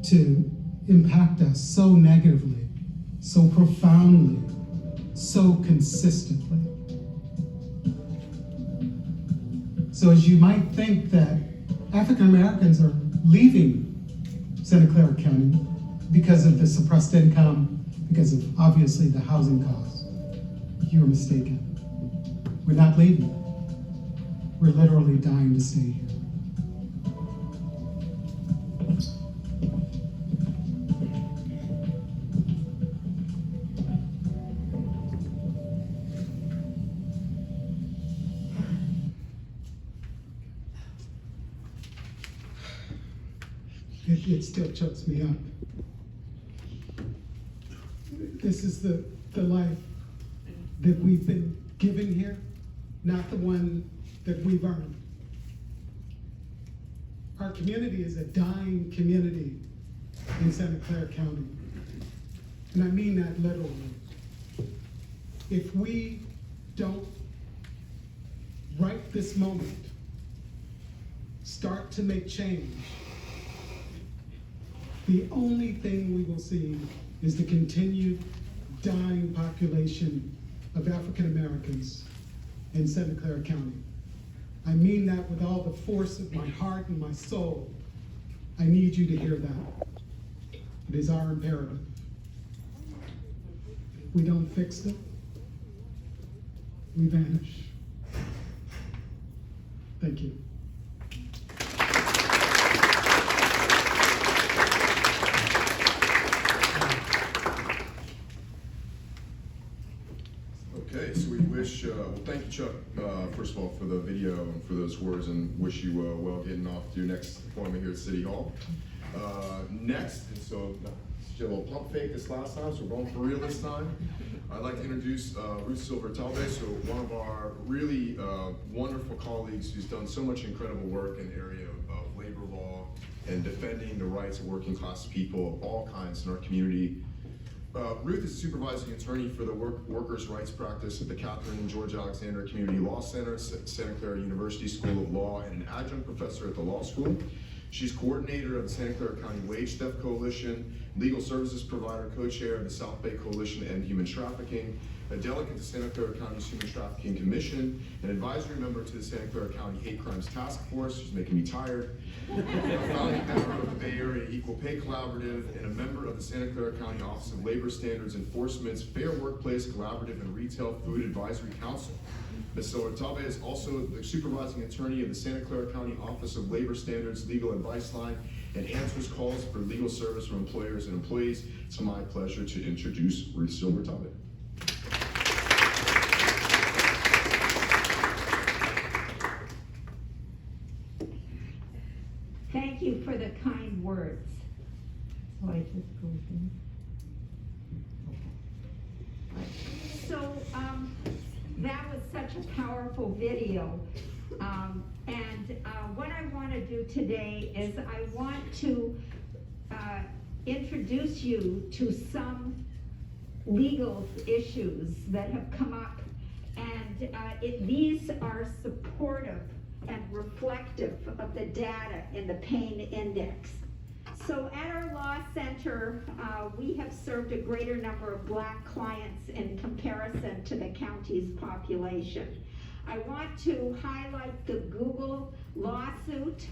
to impact us so negatively, so profoundly, so consistently. So as you might think that African Americans are leaving Santa Clara County because of the suppressed income, because of obviously the housing costs, you're mistaken. We're not leaving. We're literally dying to stay here. It still chokes me up. This is the life that we've been given here, not the one that we've earned. Our community is a dying community in Santa Clara County. And I mean that literally. If we don't, right this moment, start to make change, the only thing we will see is the continued dying population of African Americans in Santa Clara County. I mean that with all the force of my heart and my soul. I need you to hear that. It is our imperative. If we don't fix it, we vanish. Thank you. Okay, so we wish, well, thank you, Chuck, first of all, for the video and for those words, and wish you well getting off to your next appointment here at City Hall. Next, and so, did a little pump fake this last time, so we're going for real this time. I'd like to introduce Ruth Silver-Talbot, so one of our really wonderful colleagues who's done so much incredible work in the area of labor law and defending the rights of working class people of all kinds in our community. Ruth is supervising attorney for the workers' rights practice at the Catherine and George Alexander Community Law Center at Santa Clara University School of Law and an adjunct professor at the law school. She's coordinator of the Santa Clara County Wage Theft Coalition, legal services provider, co-chair of the South Bay Coalition to End Human Trafficking, a delegate to Santa Clara County's Human Trafficking Commission, an advisory member to the Santa Clara County Hate Crimes Task Force, who's making me tired, a founding member of the Bay Area Equal Pay Collaborative, and a member of the Santa Clara County Office of Labor Standards Enforcement's Fair Workplace Collaborative and Retail Food Advisory Council. Ms. Silver-Talbot is also the supervising attorney of the Santa Clara County Office of Labor Standards Legal Advice Line and answers calls for legal service from employers and employees. It's my pleasure to introduce Ruth Silver-Talbot. Thank you for the kind words. So I just go in. So that was such a powerful video. What I want to do today is I want to introduce you to some legal issues that have come up, and these are supportive and reflective of the data in the pain index. So at our law center, we have served a greater number of Black clients in comparison to the county's population. I want to highlight the Google lawsuit,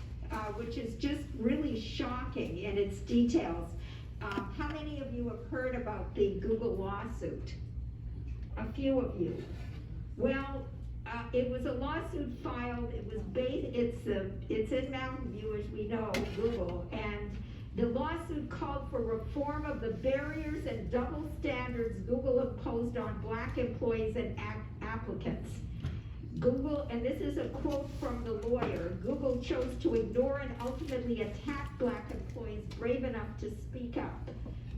which is just really shocking in its details. How many of you have heard about the Google lawsuit? A few of you. Well, it was a lawsuit filed. It was based. It's in Mountain View, as we know, Google, and the lawsuit called for reform of the barriers and double standards Google imposed on Black employees and applicants. Google, and this is a quote from the lawyer, Google chose to ignore and ultimately attack Black employees brave enough to speak up.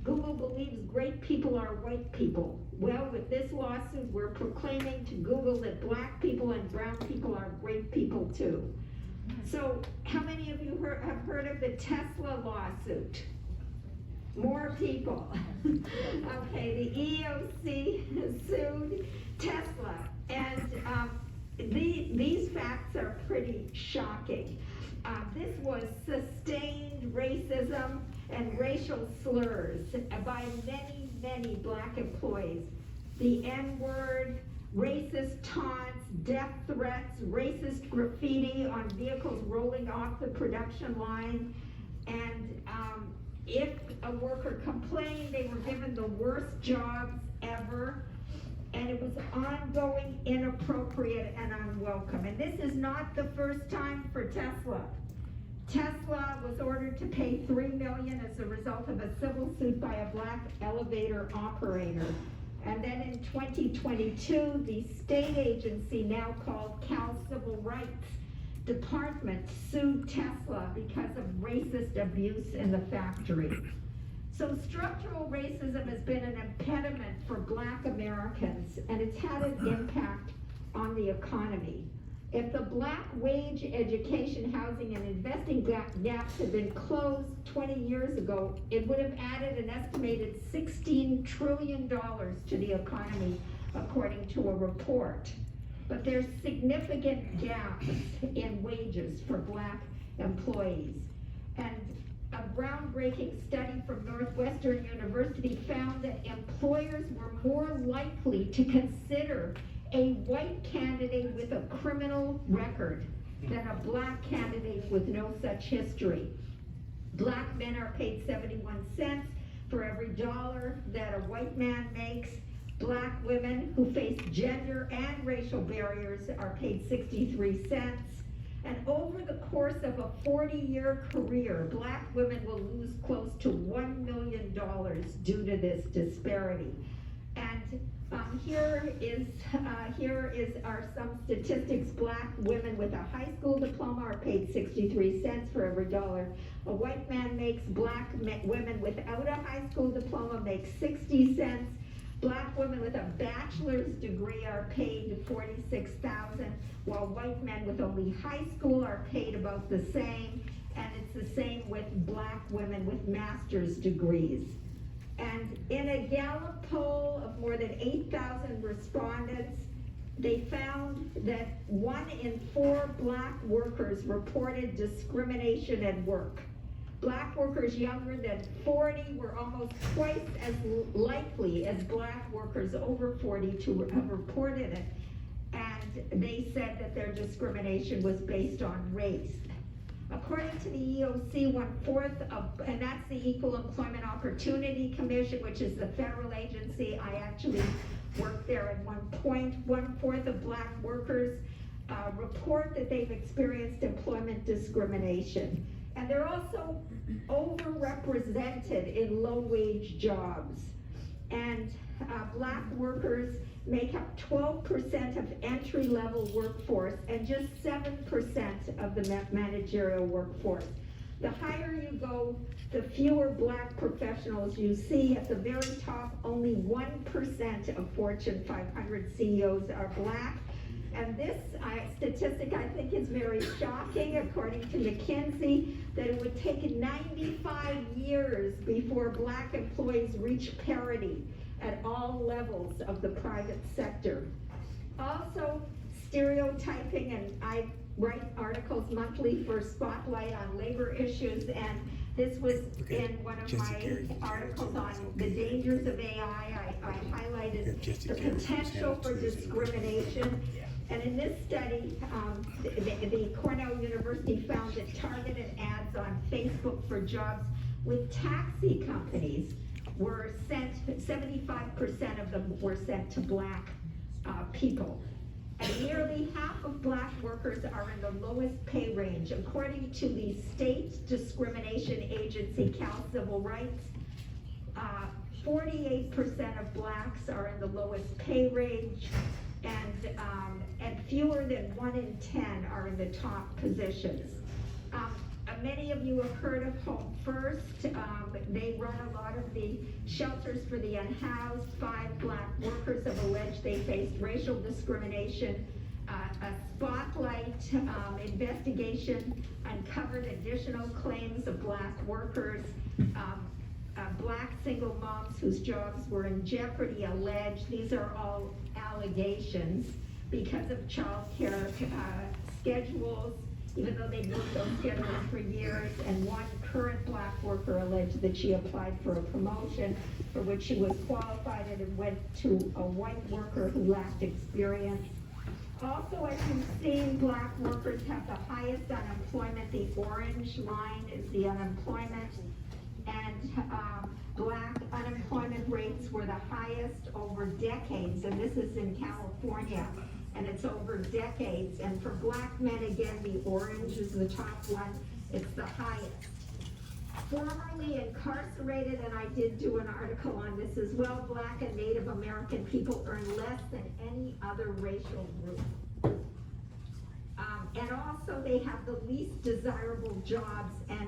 Google believes great people are white people. Well, with this lawsuit, we're proclaiming to Google that Black people and brown people are great people too. So, how many of you have heard of the Tesla lawsuit? More people. Okay, the EEOC sued Tesla, and these facts are pretty shocking. This was sustained racism and racial slurs by many, many black employees. The N-word, racist taunts, death threats, racist graffiti on vehicles rolling off the production line, and if a worker complained, they were given the worst jobs ever, and it was ongoing, inappropriate, and unwelcome. And this is not the first time for Tesla. Tesla was ordered to pay $3 million as a result of a civil suit by a black elevator operator. And then in 2022, the state agency, now called Cal Civil Rights Department, sued Tesla because of racist abuse in the factory. So structural racism has been an impediment for black Americans, and it's had an impact on the economy. If the black wage, education, housing, and investing gaps had been closed 20 years ago, it would have added an estimated $16 trillion to the economy, according to a report. But there's significant gaps in wages for black employees. And a groundbreaking study from Northwestern University found that employers were more likely to consider a white candidate with a criminal record than a black candidate with no such history. Black men are paid 71 cents for every dollar that a white man makes. Black women who face gender and racial barriers are paid 63 cents. And over the course of a 40-year career, black women will lose close to $1 million due to this disparity. And here are some statistics. Black women with a high school diploma are paid 63 cents for every dollar a white man makes. Black women without a high school diploma make 60 cents. Black women with a bachelor's degree are paid $46,000, while white men with only high school are paid about the same, and it's the same with black women with master's degrees. And in a Gallup poll of more than 8,000 respondents, they found that 1 in 4 black workers reported discrimination at work. Black workers younger than 40 were almost twice as likely as black workers over 40 to have reported it. And they said that their discrimination was based on race. According to the EEOC, 1/4 of, and that's the Equal Employment Opportunity Commission, which is the federal agency. I actually worked there at one point. 1/4 of black workers report that they've experienced employment discrimination. And they're also overrepresented in low-wage jobs. And black workers make up 12% of entry-level workforce and just 7% of the managerial workforce. The higher you go, the fewer black professionals you see. At the very top, only 1% of Fortune 500 CEOs are black. And this statistic, I think, is very shocking. According to McKinsey, that it would take 95 years before black employees reach parity at all levels of the private sector. Also, stereotyping, and I write articles monthly for Spotlight on labor issues, and this was in one of my articles on the dangers of AI. I highlighted the potential for discrimination. And in this study, the Cornell University found that targeted ads on Facebook for jobs with taxi companies were sent, 75% of them were sent to black people. And nearly half of black workers are in the lowest pay range. According to the state discrimination agency, Cal Civil Rights, 48% of blacks are in the lowest pay range, and fewer than 1 in 10 are in the top positions. Many of you have heard of Home First. They run a lot of the shelters for the unhoused. 5 black workers have alleged they faced racial discrimination A spotlight investigation uncovered additional claims of Black workers. Black single moms whose jobs were in jeopardy alleged, these are all allegations, because of child care schedules, even though they moved those schedules for years. And one current Black worker alleged that she applied for a promotion for which she was qualified and went to a white worker who lacked experience. Also, as you've seen, Black workers have the highest unemployment. The orange line is the unemployment. And Black unemployment rates were the highest over decades, and this is in California, and it's over decades. And for Black men, again, the orange is the top one, it's the highest. Formerly incarcerated, and I did do an article on this as well, Black and Native American people earn less than any other racial group. And also they have the least desirable jobs, and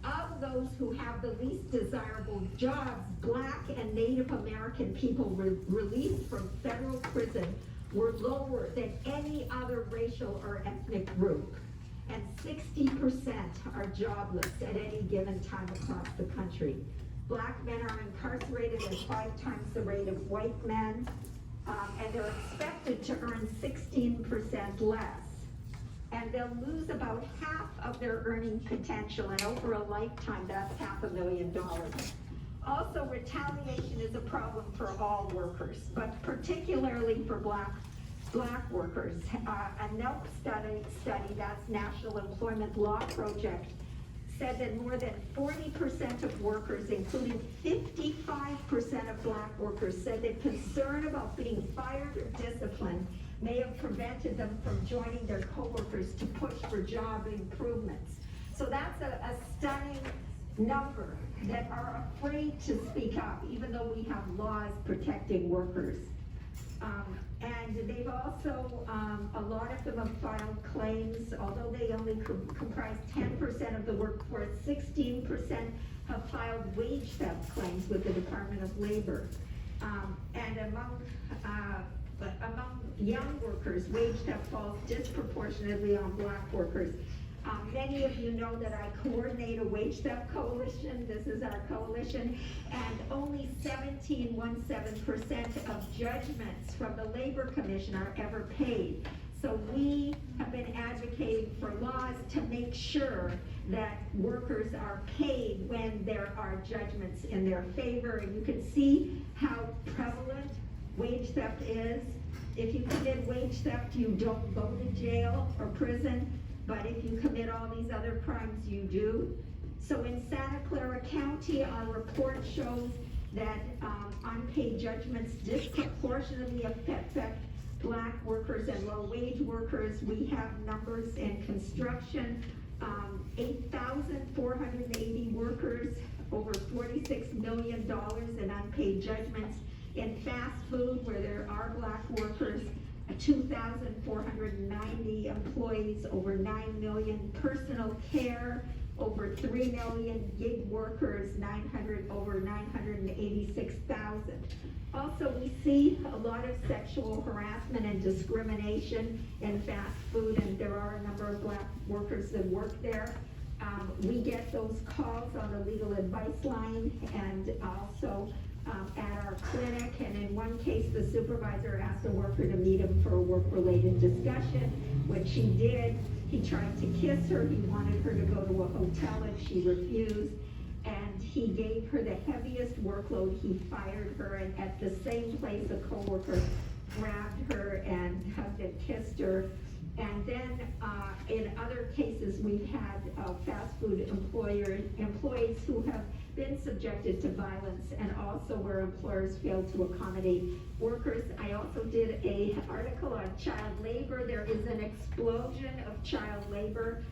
of those who have the least desirable jobs, Black and Native American people released from federal prison were lower than any other racial or ethnic group. And 60% are jobless at any given time across the country. Black men are incarcerated at 5 times the rate of white men, and they're expected to earn 16% less. And they'll lose about half of their earning potential, and over a lifetime, that's $500,000. Also, retaliation is a problem for all workers, but particularly for Black workers. A NAACP study, that's National Employment Law Project, said that more than 40% of workers, including 55% of Black workers, said that concern about being fired or disciplined may have prevented them from joining their coworkers to push for job improvements. So that's a stunning number that are afraid to speak up, even though we have laws protecting workers. And they've also, a lot of them have filed claims, although they only comprise 10% of the workforce, 16% have filed wage theft claims with the Department of Labor. And among young workers, wage theft falls disproportionately on Black workers. Many of you know that I coordinate a wage theft coalition. This is our coalition, and only 17% of judgments from the Labor Commission are ever paid. So we have been advocating for laws to make sure that workers are paid when there are judgments in their favor. And you can see how prevalent wage theft is. If you commit wage theft, you don't go to jail or prison. But if you commit all these other crimes, you do. So in Santa Clara County, our report shows that unpaid judgments disproportionately affect Black workers and low-wage workers. We have numbers in construction, 8,480 workers, over $46 million in unpaid judgments. In fast food, where there are Black workers, 2,490 employees, over 9 million. Personal care, over 3 million. Gig workers, over 986,000. Also, we see a lot of sexual harassment and discrimination in fast food, and there are a number of Black workers that work there. We get those calls on the legal advice line, and also at our clinic, and in one case, the supervisor asked a worker to meet him for a work-related discussion. When she did, he tried to kiss her. He wanted her to go to a hotel, and she refused. And he gave her the heaviest workload. He fired her, and at the same place, a coworker grabbed her and hugged and kissed her. And then in other cases, we've had fast food employees who have been subjected to violence, and also where employers fail to accommodate workers. I also did an article on child labor. There is an explosion of child labor.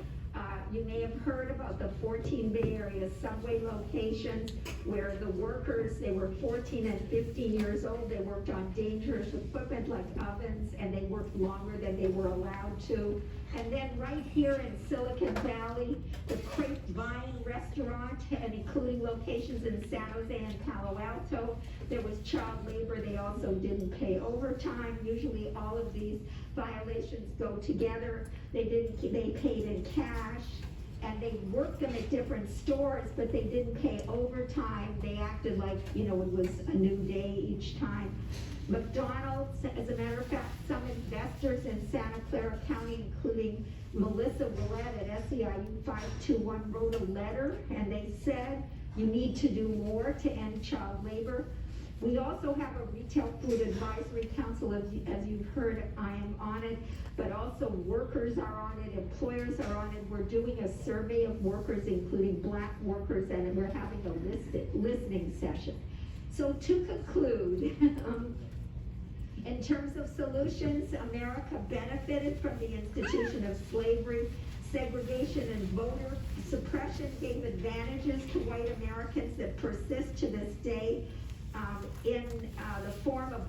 You may have heard about the 14 Bay Area subway locations where the workers, they were 14 and 15 years old. They worked on dangerous equipment like ovens, and they worked longer than they were allowed to. And then right here in Silicon Valley, the Crate Vine restaurant, and including locations in San Jose and Palo Alto. There was child labor. They also didn't pay overtime. Usually all of these violations go together. They paid in cash, and they worked them at different stores, but they didn't pay overtime. They acted like, it was a new day each time. McDonald's, as a matter of fact, some investors in Santa Clara County, including Melissa Willett at SEIU 521, wrote a letter, and they said, you need to do more to end child labor. We also have a Retail Food Advisory Council, as you've heard, I am on it, but also workers are on it, employers are on it. We're doing a survey of workers, including Black workers, and we're having a listening session. So to conclude, in terms of solutions, America benefited from the institution of slavery. Segregation and voter suppression gave advantages to white Americans that persist to this day. In the form of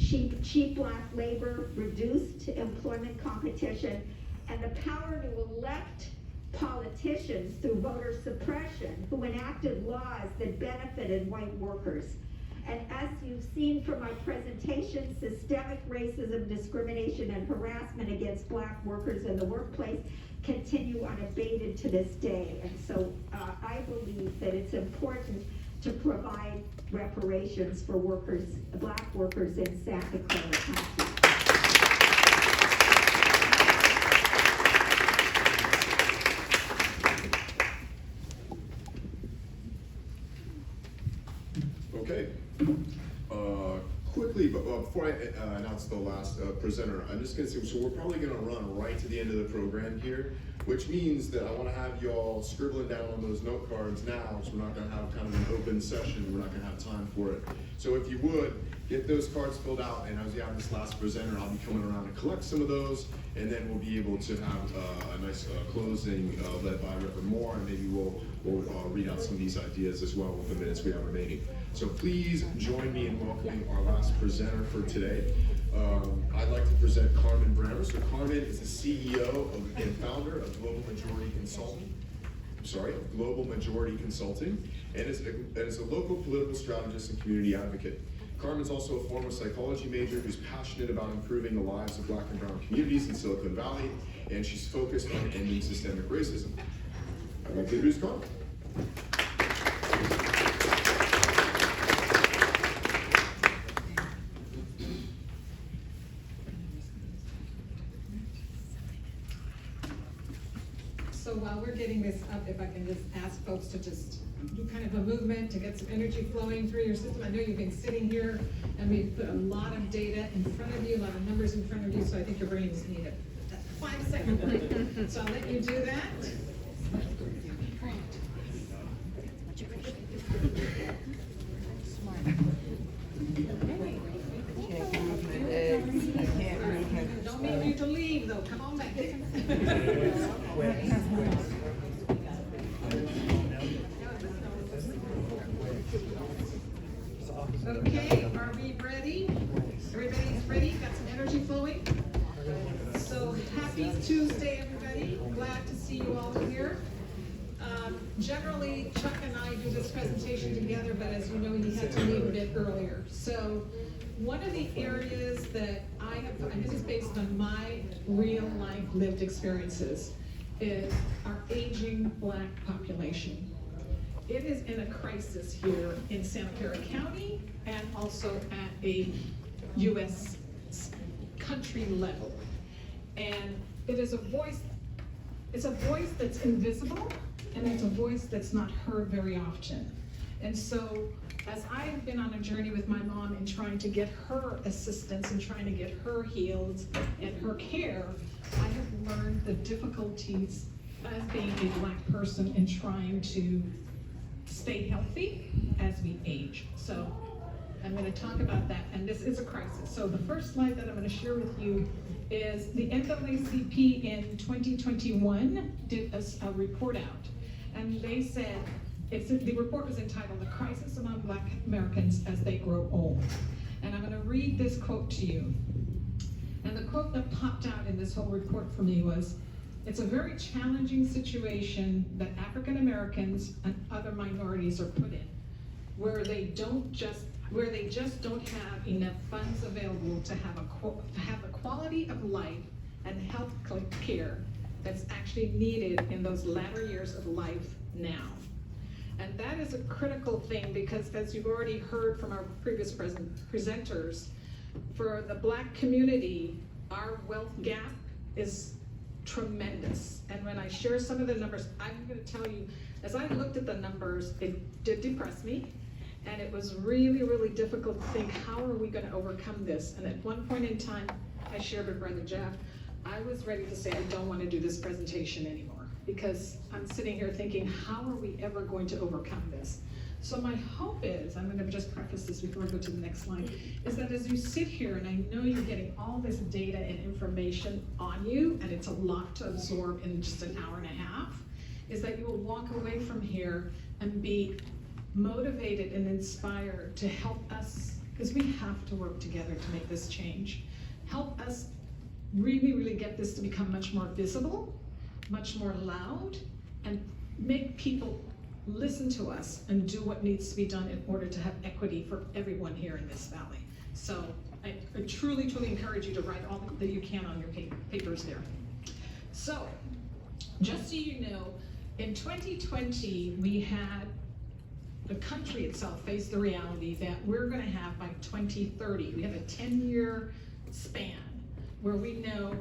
cheap black labor, reduced employment competition, and the power to elect politicians through voter suppression who enacted laws that benefited white workers. And as you've seen from my presentation, systemic racism, discrimination, and harassment against Black workers in the workplace continue unabated to this day. And so I believe that it's important to provide reparations for workers, Black workers in Santa Clara County. Okay. Quickly, but before I announce the last presenter, I'm just going to say, so we're probably going to run right to the end of the program here, which means that I want to have y'all scribbling down on those note cards now, so we're not going to have kind of an open session. We're not going to have time for it. So if you would, get those cards filled out, and as we have this last presenter, I'll be coming around and collect some of those, and then we'll be able to have a nice closing led by Reverend Moore, and maybe we'll read out some of these ideas as well with the minutes we have remaining. So please join me in welcoming our last presenter for today. I'd like to present Carmen Brammer. So Carmen is the CEO and founder of Global Majority Consulting, and is a local political strategist and community advocate. Carmen's also a former psychology major who's passionate about improving the lives of Black and brown communities in Silicon Valley, and she's focused on ending systemic racism. I'd like to introduce Carmen. So while we're getting this up, if I can just ask folks to just do kind of a movement to get some energy flowing through your system. I know you've been sitting here and we've put a lot of data in front of you, a lot of numbers in front of you, so I think your brains need a 5-second break. So I'll let you do that. Don't mean you to leave though, come on back. Okay, are we ready? Everybody's ready? Got some energy flowing? So happy Tuesday, everybody. Glad to see you all here. Generally, Chuck and I do this presentation together, but as you know, he had to leave a bit earlier. So one of the areas that I have, and this is based on my real life lived experiences, is our aging Black population. It is in a crisis here in Santa Clara County and also at a U.S. country level. And it is a voice, it's a voice that's invisible, and it's a voice that's not heard very often. And so, as I have been on a journey with my mom in trying to get her assistance and trying to get her healed and her care, I have learned the difficulties as being a Black person in trying to stay healthy as we age. So I'm going to talk about that, and this is a crisis. So the first slide that I'm going to share with you is the NAACP in 2021 did a report out, and they said, the report was entitled "The Crisis Among Black Americans as They Grow Old." And I'm going to read this quote to you. And the quote that popped out in this whole report for me was, It's a very challenging situation that African Americans and other minorities are put in, where they just don't have enough funds available to have a quality of life and health care that's actually needed in those latter years of life now. And that is a critical thing because, as you've already heard from our previous presenters, for the Black community, our wealth gap is tremendous. And when I share some of the numbers, I'm going to tell you, as I looked at the numbers, it did depress me. And it was really, really difficult to think, how are we going to overcome this? And at one point in time, I shared with Brother Jeff, I was ready to say, I don't want to do this presentation anymore, because I'm sitting here thinking, how are we ever going to overcome this? So my hope is, I'm going to just preface this before I go to the next slide, is that as you sit here, and I know you're getting all this data and information on you, and it's a lot to absorb in just an hour and a half, is that you will walk away from here and be motivated and inspired to help us, because we have to work together to make this change. Help us really, really get this to become much more visible, much more loud, and make people listen to us and do what needs to be done in order to have equity for everyone here in this valley. So I truly, truly encourage you to write all that you can on your papers there. So, just so you know, in 2020, we had the country itself face the reality that we're going to have by 2030. We have a 10-year span where we know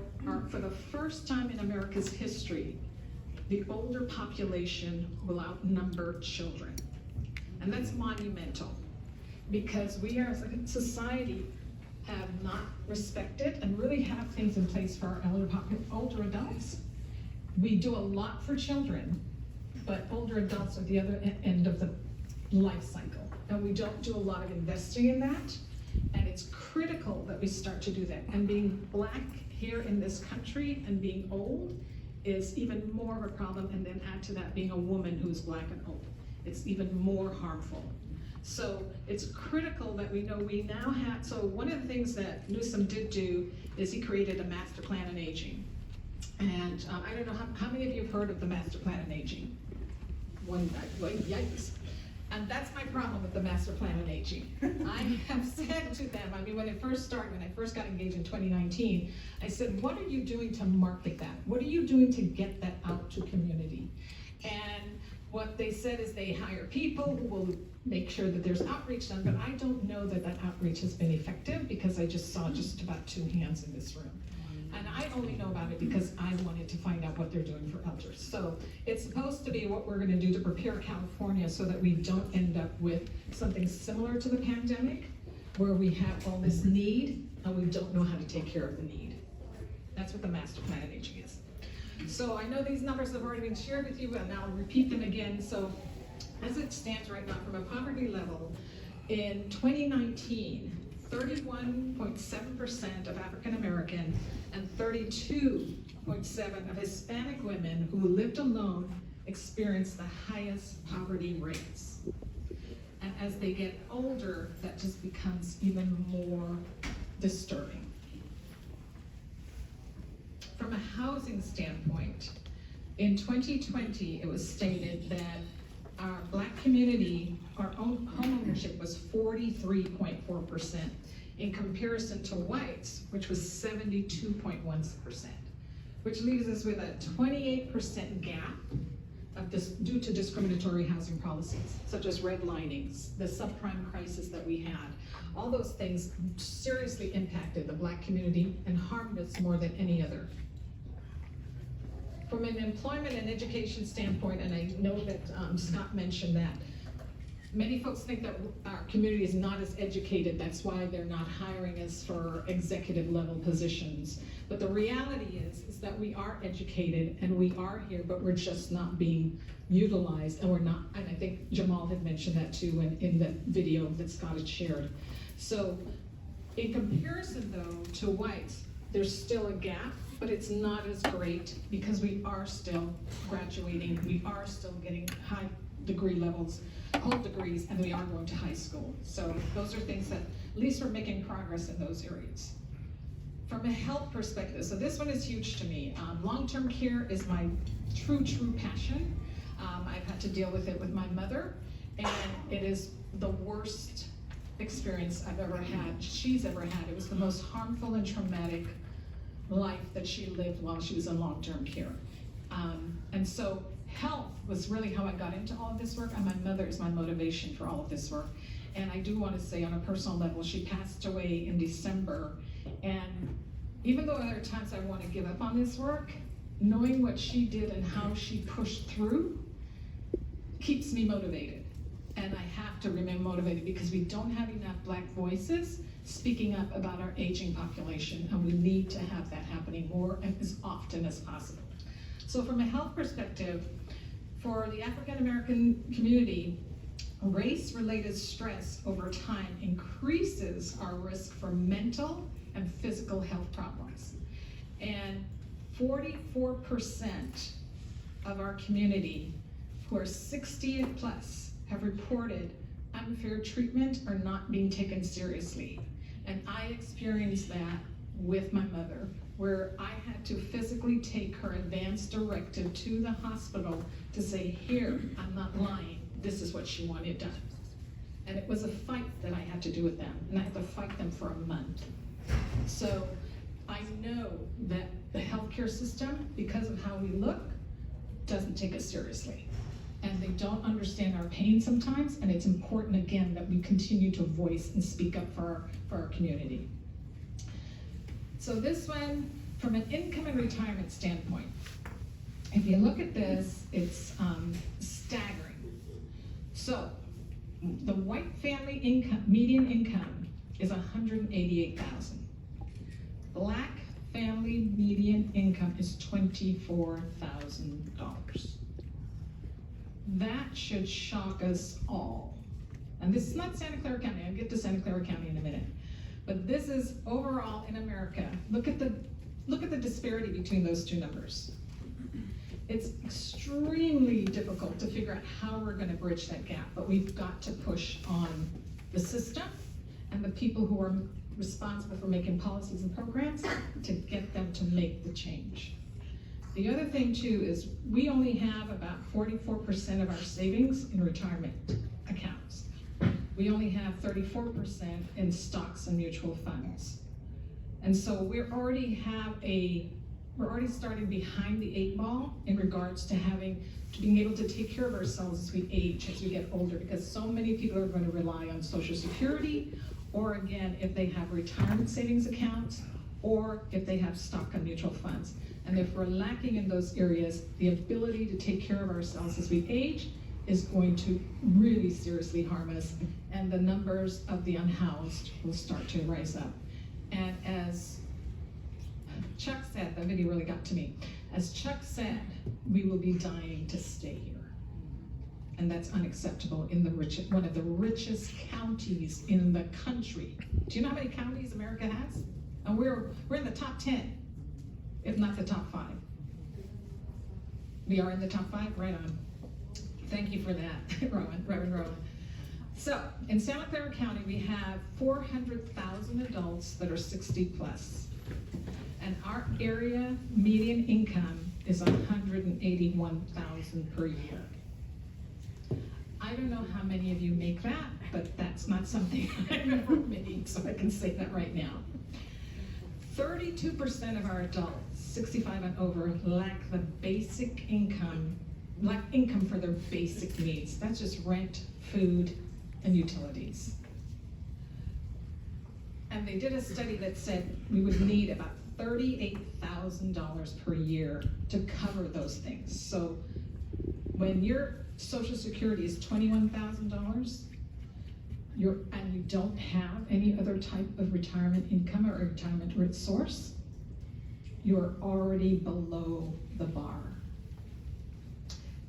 for the first time in America's history, the older population will outnumber children. And that's monumental, because we as a society have not respected and really have things in place for our older adults. We do a lot for children, but older adults are the other end of the life cycle. And we don't do a lot of investing in that. And it's critical that we start to do that. And being Black here in this country and being old is even more of a problem, and then add to that being a woman who's Black and old. It's even more harmful. So it's critical that we know we now have, so one of the things that Newsom did do is he created a master plan on aging. And I don't know how many of you have heard of the master plan on aging? One guy, well, yikes. And that's my problem with the master plan on aging. I have said to them, I mean, when it first started, when I first got engaged in 2019, I said, what are you doing to market that? What are you doing to get that out to community? And what they said is they hire people who will make sure that there's outreach done, but I don't know that that outreach has been effective, because I just saw just about 2 hands in this room. And I only know about it because I wanted to find out what they're doing for elders. So it's supposed to be what we're gonna do to prepare California so that we don't end up with something similar to the pandemic, where we have all this need and we don't know how to take care of the need. That's what the master plan on aging is. So I know these numbers have already been shared with you, and I'll repeat them again. So as it stands right now, from a poverty level, in 2019, 31.7% of African American and 32.7% of Hispanic women who lived alone experienced the highest poverty rates. And as they get older, that just becomes even more disturbing. From a housing standpoint, in 2020, it was stated that our Black community, our own home ownership was 43.4%, in comparison to whites, which was 72.1%, which leaves us with a 28% gap of this due to discriminatory housing policies, such as redlinings, the subprime crisis that we had. All those things seriously impacted the Black community and harmed us more than any other. From an employment and education standpoint, and I know that Scott mentioned that, many folks think that our community is not as educated, that's why they're not hiring us for executive level positions. But the reality is that we are educated and we are here, but we're just not being utilized, and we're not, and I think Jamal had mentioned that too in the video that Scott had shared. So in comparison though to whites, there's still a gap, but it's not as great because we are still graduating, we are still getting high degree levels, whole degrees, and we are going to high school. So those are things that, at least we're making progress in those areas. From a health perspective, so this one is huge to me. Long-term care is my true passion. I've had to deal with it with my mother, and it is the worst experience I've ever had, she's ever had. It was the most harmful and traumatic life that she lived while she was in long-term care. And so health was really how I got into all of this work, and my mother is my motivation for all of this work. And I do want to say on a personal level, she passed away in December, and even though there are times I want to give up on this work, knowing what she did and how she pushed through keeps me motivated. And I have to remain motivated because we don't have enough Black voices speaking up about our aging population, and we need to have that happening more and as often as possible. So from a health perspective, for the African American community, race-related stress over time increases our risk for mental and physical health problems. And 44% of our community who are 60 and plus have reported unfair treatment or not being taken seriously. And I experienced that with my mother, where I had to physically take her advance directive to the hospital to say, here, I'm not lying, this is what she wanted done. And it was a fight that I had to do with them, and I had to fight them for a month. So I know that the healthcare system, because of how we look, doesn't take us seriously. And they don't understand our pain sometimes, and it's important, again, that we continue to voice and speak up for our community. So this one, from an income and retirement standpoint, if you look at this, it's staggering. So the white family income, median income is $188,000. Black family median income is $24,000. That should shock us all. And this is not Santa Clara County. I'll get to Santa Clara County in a minute. But this is overall in America. Look at the disparity between those two numbers. It's extremely difficult to figure out how we're going to bridge that gap, but we've got to push on the system and the people who are responsible for making policies and programs to get them to make the change. The other thing too is we only have about 44% of our savings in retirement accounts. We only have 34% in stocks and mutual funds. And so we're already starting behind the 8 ball in regards to being able to take care of ourselves as we age, as we get older, because so many people are going to rely on Social Security, or again, if they have retirement savings accounts, or if they have stock and mutual funds. And if we're lacking in those areas, the ability to take care of ourselves as we age is going to really seriously harm us, and the numbers of the unhoused will start to rise up. And as Chuck said, that video really got to me. As Chuck said, we will be dying to stay here. And that's unacceptable in one of the richest counties in the country. Do you know how many counties America has? And we're in the top 10, if not the top 5. We are in the top 5, right on. Thank you for that, Reverend Rowan. So, in Santa Clara County, we have 400,000 adults that are 60 plus. And our area median income is $181,000 per year. I don't know how many of you make that, but that's not something I'm ever admitting, so I can say that right now. 32% of our adults, 65 and over, lack the basic income, lack income for their basic needs. That's just rent, food, and utilities. And they did a study that said we would need about $38,000 per year to cover those things. So when your Social Security is $21,000, and you don't have any other type of retirement income or retirement source, you're already below the bar.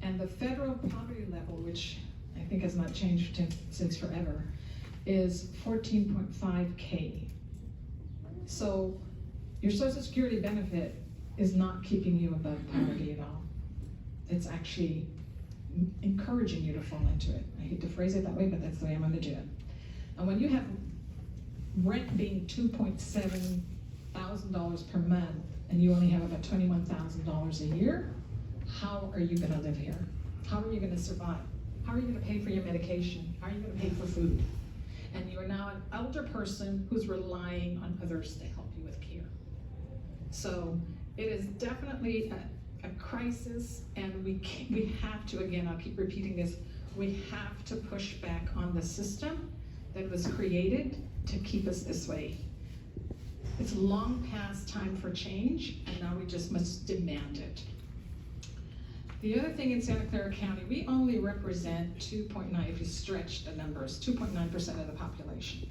And the federal poverty level, which I think has not changed since forever, is 14.5K. So your Social Security benefit is not keeping you above poverty at all. It's actually encouraging you to fall into it. I hate to phrase it that way, but that's the way I'm going to do it. And when you have rent being $2.7 $1,000 per month and you only have about $21,000 a year, how are you gonna live here? How are you gonna survive? How are you gonna pay for your medication? How are you gonna pay for food? And you are now an elder person who's relying on others to help you with care. So it is definitely a crisis, and we have to, again, I'll keep repeating this, we have to push back on the system that was created to keep us this way. It's long past time for change, and now we just must demand it. The other thing in Santa Clara County, we only represent 2.9, if you stretch the numbers, 2.9% of the population.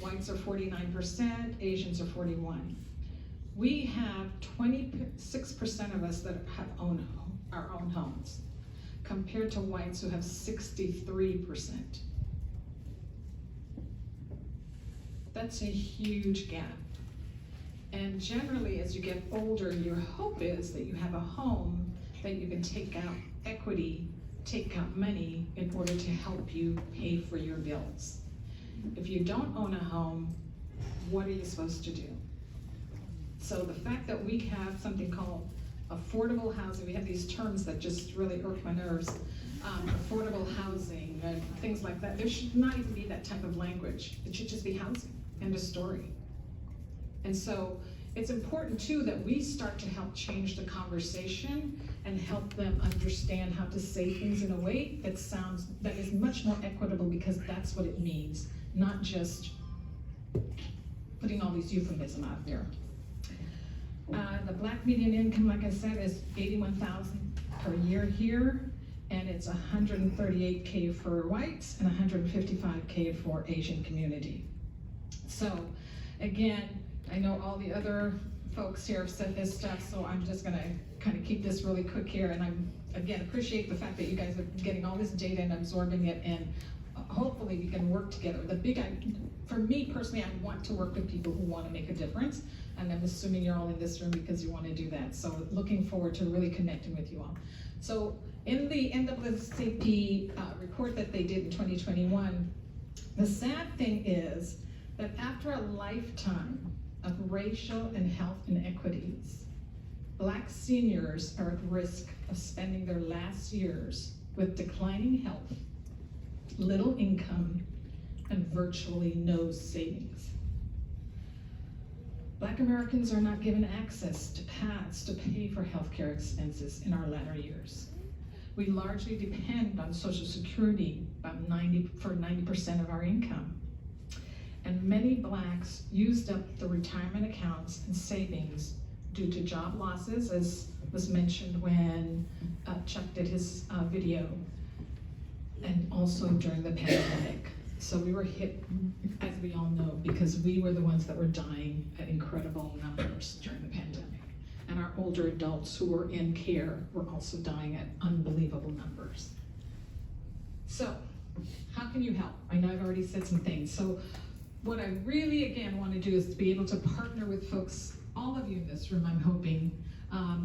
Whites are 49%, Asians are 41%. We have 26% of us that have our own homes, compared to whites who have 63%. That's a huge gap. And generally, as you get older, your hope is that you have a home that you can take out equity, take out money in order to help you pay for your bills. If you don't own a home, what are you supposed to do? So the fact that we have something called affordable housing, we have these terms that just really irk my nerves, affordable housing, things like that. There should not even be that type of language. It should just be housing, end of story. And so it's important too that we start to help change the conversation and help them understand how to say things in a way that is much more equitable, because that's what it means, not just putting all these euphemisms out there. The Black median income, like I said, is $81,000 per year here, and it's $138K for whites and $155K for Asian community. So again, I know all the other folks here have said this stuff, so I'm just gonna kind of keep this really quick here, and I'm, again, appreciate the fact that you guys are getting all this data and absorbing it, and hopefully we can work together. For me personally, I want to work with people who want to make a difference, and I'm assuming you're all in this room because you want to do that. So looking forward to really connecting with you all. So in the NAACP report that they did in 2021, the sad thing is that after a lifetime of racial and health inequities, Black seniors are at risk of spending their last years with declining health, little income, and virtually no savings. Black Americans are not given access to paths to pay for healthcare expenses in our latter years. We largely depend on Social Security for 90% of our income. And many Blacks used up the retirement accounts and savings due to job losses, as was mentioned when Chuck did his video, and also during the pandemic. So we were hit, as we all know, because we were the ones that were dying at incredible numbers during the pandemic. And our older adults who were in care were also dying at unbelievable numbers. So, how can you help? I know I've already said some things. So, what I really, again, want to do is to be able to partner with folks, all of you in this room, I'm hoping.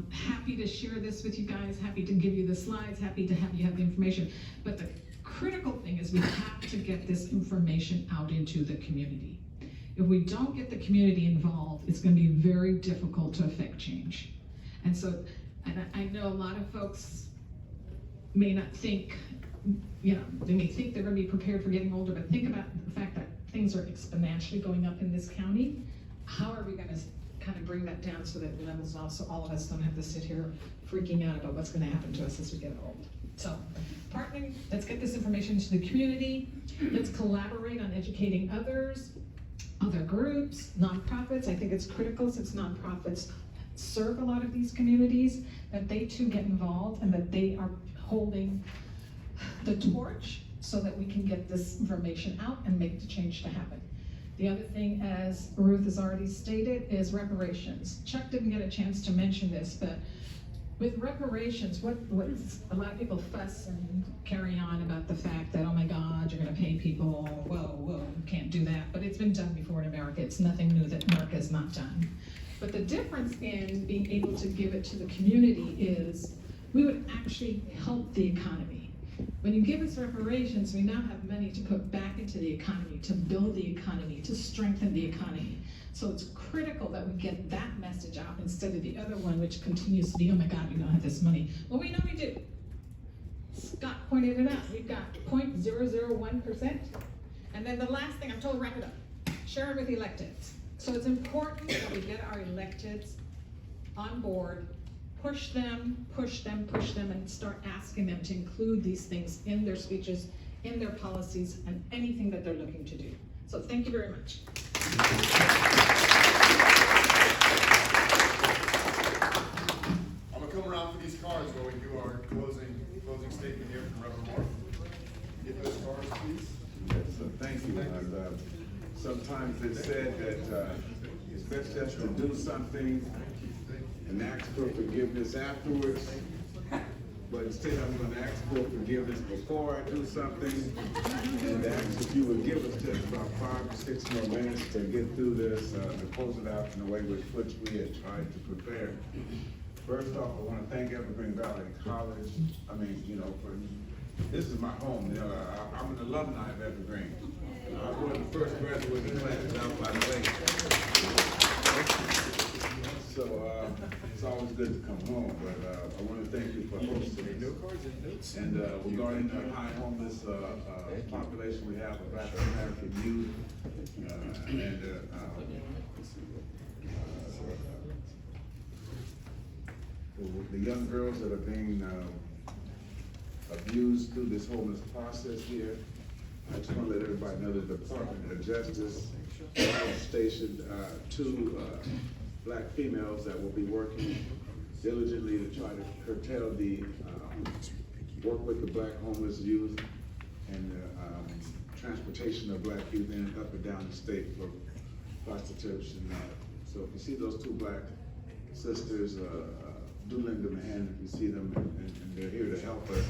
Happy to share this with you guys, happy to give you the slides, happy to have you have the information. But the critical thing is we have to get this information out into the community. If we don't get the community involved, it's going to be very difficult to affect change. And so, and I know a lot of folks may not think, they may think they're going to be prepared for getting older, but think about the fact that things are exponentially going up in this county. How are we going to kind of bring that down so that it levels off, so all of us don't have to sit here freaking out about what's going to happen to us as we get old? So, partnering, let's get this information to the community. Let's collaborate on educating others, other groups, nonprofits. I think it's critical, since nonprofits serve a lot of these communities, that they too get involved and that they are holding the torch so that we can get this information out and make the change to happen. The other thing, as Ruth has already stated, is reparations. Chuck didn't get a chance to mention this, but with reparations, what a lot of people fuss and carry on about the fact that, oh my God, you're gonna pay people, whoa, can't do that. But it's been done before in America. It's nothing new that America has not done. But the difference in being able to give it to the community is we would actually help the economy. When you give us reparations, we now have money to put back into the economy, to build the economy, to strengthen the economy. So it's critical that we get that message out instead of the other one, which continues to be, oh my God, we don't have this money. Well, we know we do. Scott pointed it out. We've got 0.001%. And then the last thing, I'm told to wrap it up, share it with electeds. So it's important that we get our electeds on board, push them, and start asking them to include these things in their speeches, in their policies, and anything that they're looking to do. So thank you very much. I'm gonna come around for these cards while we do our closing statement here from Reverend Moore. Get those cards, please. Yes, so thank you. Sometimes it's said that it's best just to do something and ask for forgiveness afterwards. But instead, I'm going to ask for forgiveness before I do something, and ask if you would give us just about 5 or 6 more minutes to get through this, to close it out in the way with which we had tried to prepare. First off, I want to thank Evergreen Valley College. This is my home. I'm an alumni of Evergreen. I was one of the first graduates in class out by the lake. So it's always good to come home, but I want to thank you for hosting. And regarding the high homeless population we have of African American youth, and the young girls that are being abused through this homeless process here, I just want to let everybody know that the Department of Justice has stationed 2 black females that will be working diligently to try to curtail the work with the black homeless youth and transportation of black youth in up and down the state for prostitution. So if you see those 2 black sisters, do lend them a hand if you see them, and they're here to help us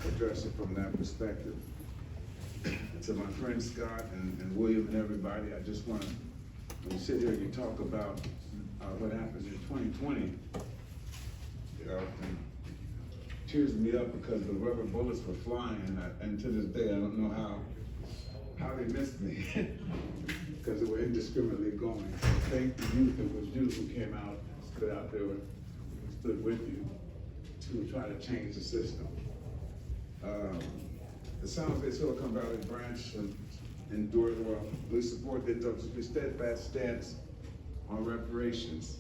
address it from that perspective. And to my friends Scott and William and everybody, I just want to, when you sit here and you talk about what happened in 2020, and tears me up because the rubber bullets were flying, and to this day I don't know how they missed me because they were indiscriminately going. So thank the youth. It was you who came out, stood out there, stood with you to try to change the system. The San Jose Silicon Valley branch endured well. We support the steadfast stance on reparations,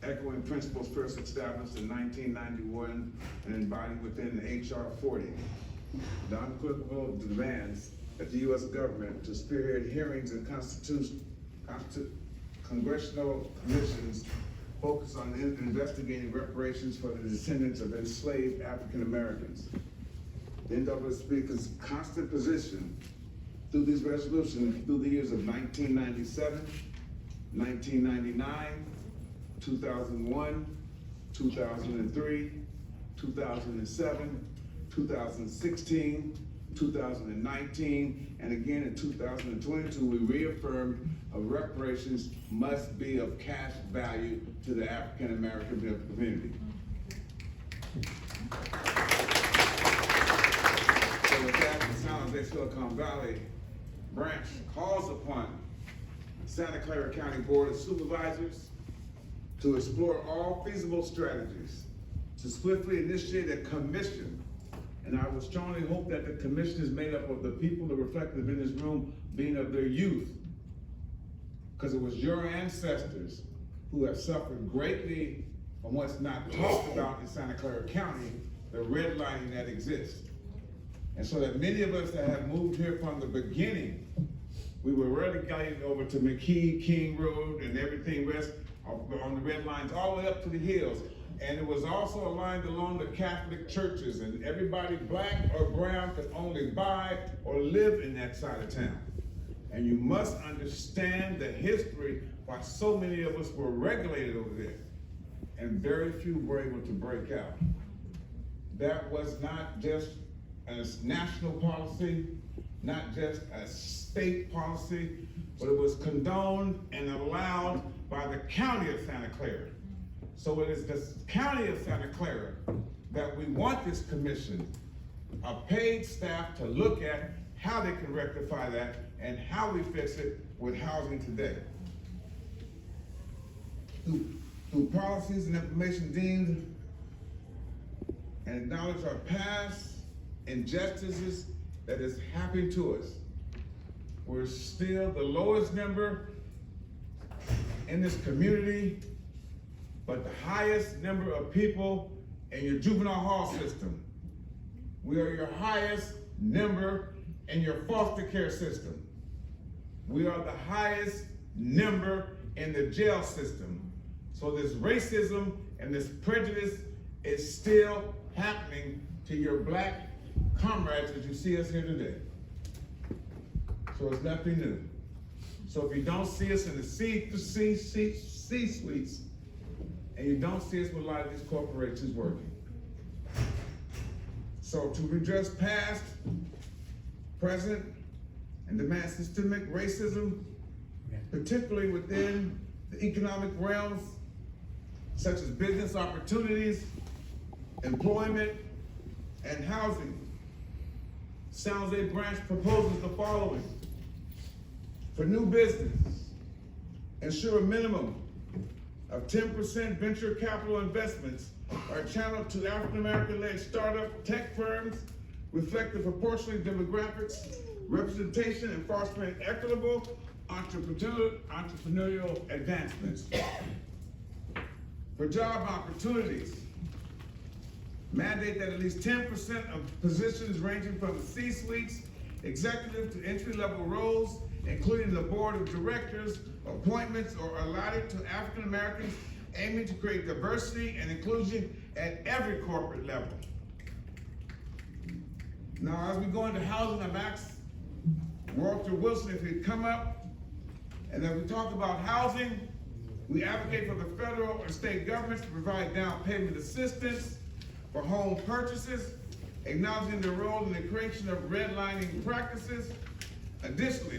echoing principles first established in 1991 and embodied within the H.R. 40. The unequivocal demands that the U.S. government to spearhead hearings and congressional commissions focus on investigating reparations for the descendants of enslaved African Americans. The NAACP's constant position through these resolutions through the years of 1997, 1999, 2001, 2003, 2007, 2016, 2019, and again in 2022, we reaffirmed reparations must be of cash value to the African American community. So with that, the San Jose Silicon Valley branch calls upon Santa Clara County Board of Supervisors to explore all feasible strategies to swiftly initiate a commission. And I would strongly hope that the commission is made up of the people that are reflected in this room being of their youth. Because it was your ancestors who have suffered greatly from what's not talked about in Santa Clara County, the redlining that exists. And so that many of us that have moved here from the beginning, we were relegated over to McKee, King Road, and everything rest on the red lines all the way up to the hills. And it was also aligned along the Catholic churches, and everybody black or brown could only buy or live in that side of town. And you must understand the history why so many of us were regulated over there, and very few were able to break out. That was not just a national policy, not just a state policy, but it was condoned and allowed by the county of Santa Clara. So it is the county of Santa Clara that we want this commission a paid staff to look at how they can rectify that and how we fix it with housing today. Through policies and information deemed and acknowledge our past injustices that is happening to us. We're still the lowest number in this community, but the highest number of people in your juvenile hall system. We are your highest number in your foster care system. We are the highest number in the jail system. So this racism and this prejudice is still happening to your black comrades as you see us here today. So it's nothing new. So if you don't see us in the C-suites, and you don't see us with a lot of these corporations working. So to redress past, present, and demand systemic racism, particularly within the economic realms, such as business opportunities, employment, and housing, San Jose Branch proposes the following. For new business, ensure a minimum of 10% venture capital investments are channeled to African-American-led startup tech firms, reflect the proportionate demographics, representation, and fostering equitable entrepreneurial advancements. For job opportunities, mandate that at least 10% of positions ranging from the C-suites, executive to entry-level roles, including the board of directors, appointments are allotted to African Americans, aiming to create diversity and inclusion at every corporate level. Now, as we go into housing, I've asked Walter Wilson if he'd come up, and as we talk about housing, we advocate for the federal or state governments to provide down payment assistance for home purchases, acknowledging their role in the creation of redlining practices. Additionally,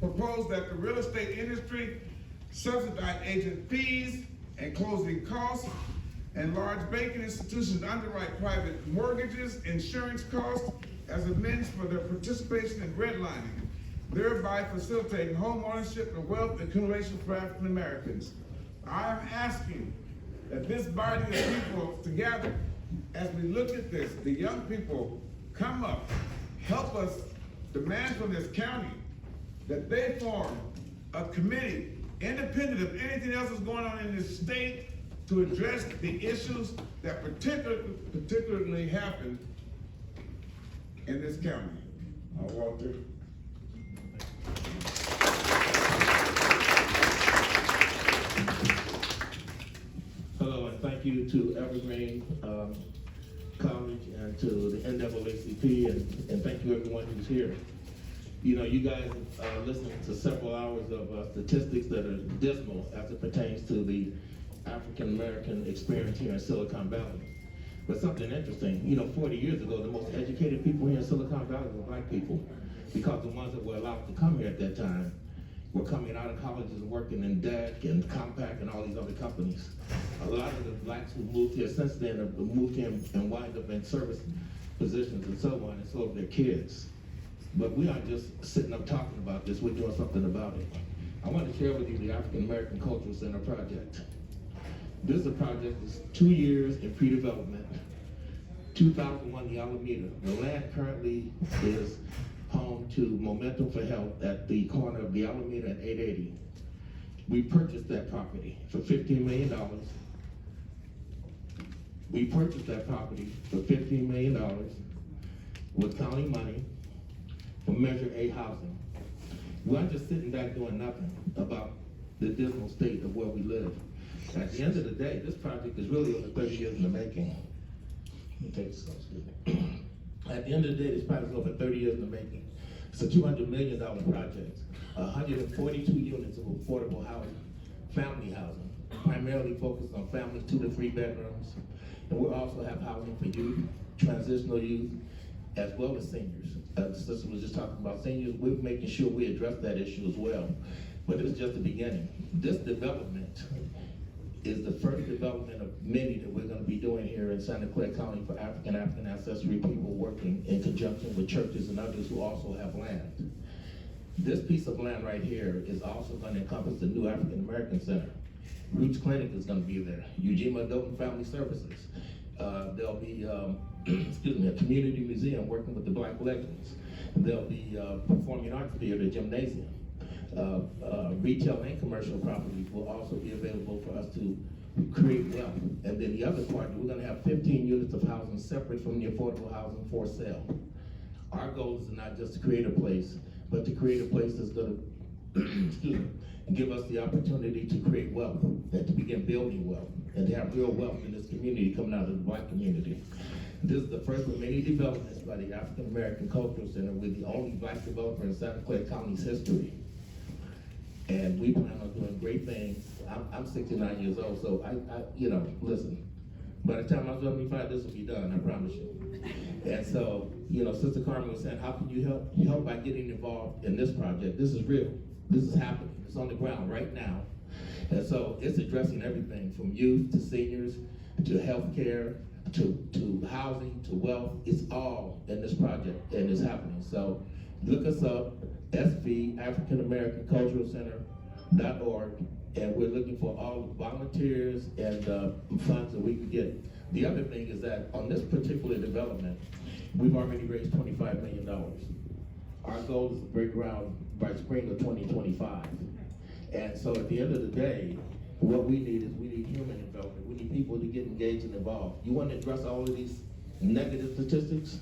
propose that the real estate industry subsidize agent fees and closing costs, and large banking institutions underwrite private mortgages, insurance costs as a means for their participation in redlining, thereby facilitating home ownership and wealth accumulation for African Americans. I am asking that this body of people together, as we look at this, the young people come up, help us demand from this county that they form a committee independent of anything else that's going on in this state to address the issues that particularly happen in this county. Walter. Hello, and thank you to Evergreen College and to the NAACP, and thank you everyone who's here. You know, you guys are listening to several hours of statistics that are dismal as it pertains to the African American experience here in Silicon Valley. But something interesting, you know, 40 years ago, the most educated people here in Silicon Valley were black people, because the ones that were allowed to come here at that time were coming out of colleges and working in DEC and Compaq and all these other companies. A lot of the blacks who moved here since then have moved here and wind up in service positions and so on, and so have their kids. But we aren't just sitting up talking about this, we're doing something about it. I want to share with you the African American Cultural Center project. This is a project that's 2 years in pre-development, 2001 the Alameda. The land currently is home to Momentum for Health at the corner of the Alameda and 880. We purchased that property for $15 million. We purchased that property for $15 million with county money for Measure A housing. We aren't just sitting back doing nothing about the dismal state of where we live. At the end of the day, this project is really over 30 years in the making. Let me take this off, excuse me. At the end of the day, this project is over 30 years in the making. It's a $200 million project, 142 units of affordable housing, family housing, primarily focused on families 2 to 3 bedrooms. And we'll also have housing for youth, transitional youth, as well as seniors. The sister was just talking about seniors. We're making sure we address that issue as well. But it's just the beginning. This development is the first development of many that we're going to be doing here in Santa Clara County for African ancestry people working in conjunction with churches and others who also have land. This piece of land right here is also going to encompass the new African American Center. Roots Clinic is going to be there. Ujima Adult and Family Services. There'll be, excuse me, a community museum working with the Black Legends. There'll be performing arts theater, gymnasium. Retail and commercial properties will also be available for us to create wealth. And then the other part, we're going to have 15 units of housing separate from the affordable housing for sale. Our goal is not just to create a place, but to create a place that's going to excuse me, give us the opportunity to create wealth and to begin building wealth and to have real wealth in this community coming out of the Black community. This is the first of many developments by the African American Cultural Center with the only Black developer in Santa Clara County's history. And we plan on doing great things. I'm 69 years old, so you know, listen, by the time I'm 75, this will be done, I promise you. And so, you know, Sister Carmen was saying, how can you help? You help by getting involved in this project. This is real. This is happening. It's on the ground right now. And so it's addressing everything from youth to seniors to healthcare to housing to wealth. It's all in this project and it's happening. So look us up, SV, African American Cultural Center.org, and we're looking for all volunteers and funds that we can get. The other thing is that on this particular development, we've already raised $25 million. Our goal is to break ground by spring of 2025. And so at the end of the day, what we need is we need human development. We need people to get engaged and involved. You want to address all of these negative statistics?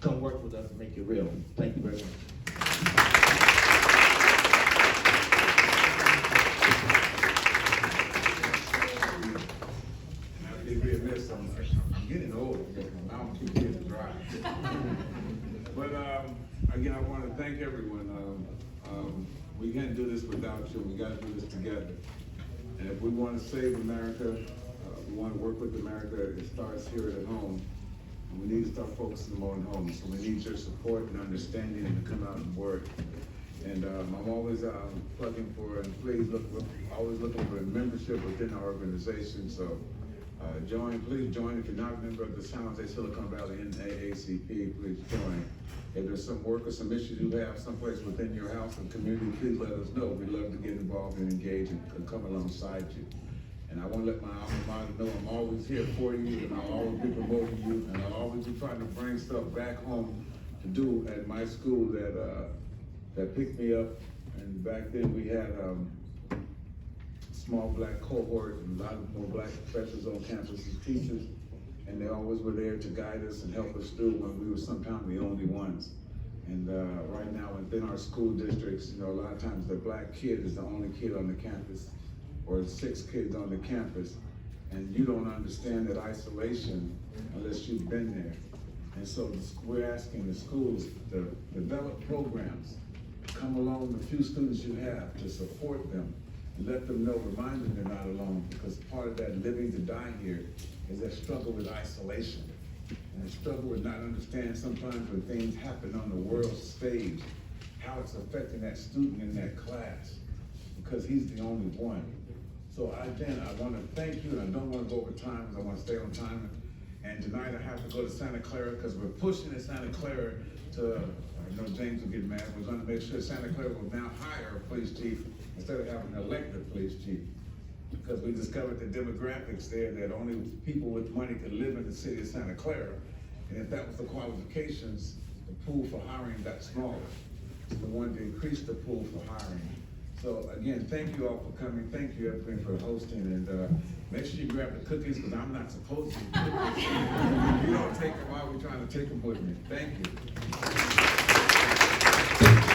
Come work with us and make it real. Thank you very much. I'm getting old because my mouth keeps getting dry. But again, I want to thank everyone. We can't do this without you. We got to do this together. And if we want to save America, we want to work with America, it starts here at home. And we need to start focusing more on home. So we need your support and understanding and to come out and work. And I'm always plugging for, and please always looking for a membership within our organization. So please join. If you're not a member of the San Jose Silicon Valley NAACP, please join. If there's some work or some issues you have someplace within your house and community, please let us know. We'd love to get involved and engage and come alongside you. And I want to let my alma mater know I'm always here for you, and I'll always be promoting you, and I'll always be trying to bring stuff back home to do at my school that picked me up. And back then we had small Black cohort and a lot more Black professors on campus as teachers, and they always were there to guide us and help us through when we were sometimes the only ones. And right now within our school districts, you know, a lot of times the Black kid is the only kid on the campus, or 6 kids on the campus, and you don't understand that isolation unless you've been there. And so we're asking the schools to develop programs, come along with the few students you have to support them, and let them know, remind them they're not alone, because part of that living to die here is that struggle with isolation, and the struggle with not understanding sometimes when things happen on the world stage, how it's affecting that student in that class, because he's the only one. So again, I want to thank you, and I don't want to go over time because I want to stay on time. And tonight I have to go to Santa Clara because we're pushing in Santa Clara to, I know James will get mad, we're going to make sure Santa Clara will now hire a police chief instead of having an elected police chief. Because we discovered the demographics there that only people with money could live in the city of Santa Clara. And if that was the qualifications, the pool for hiring got smaller. So we wanted to increase the pool for hiring. So again, thank you all for coming. Thank you everybody for hosting, and make sure you grab the cookies because I'm not supposed to. If you don't take them, why are we trying to take them with me? Thank you.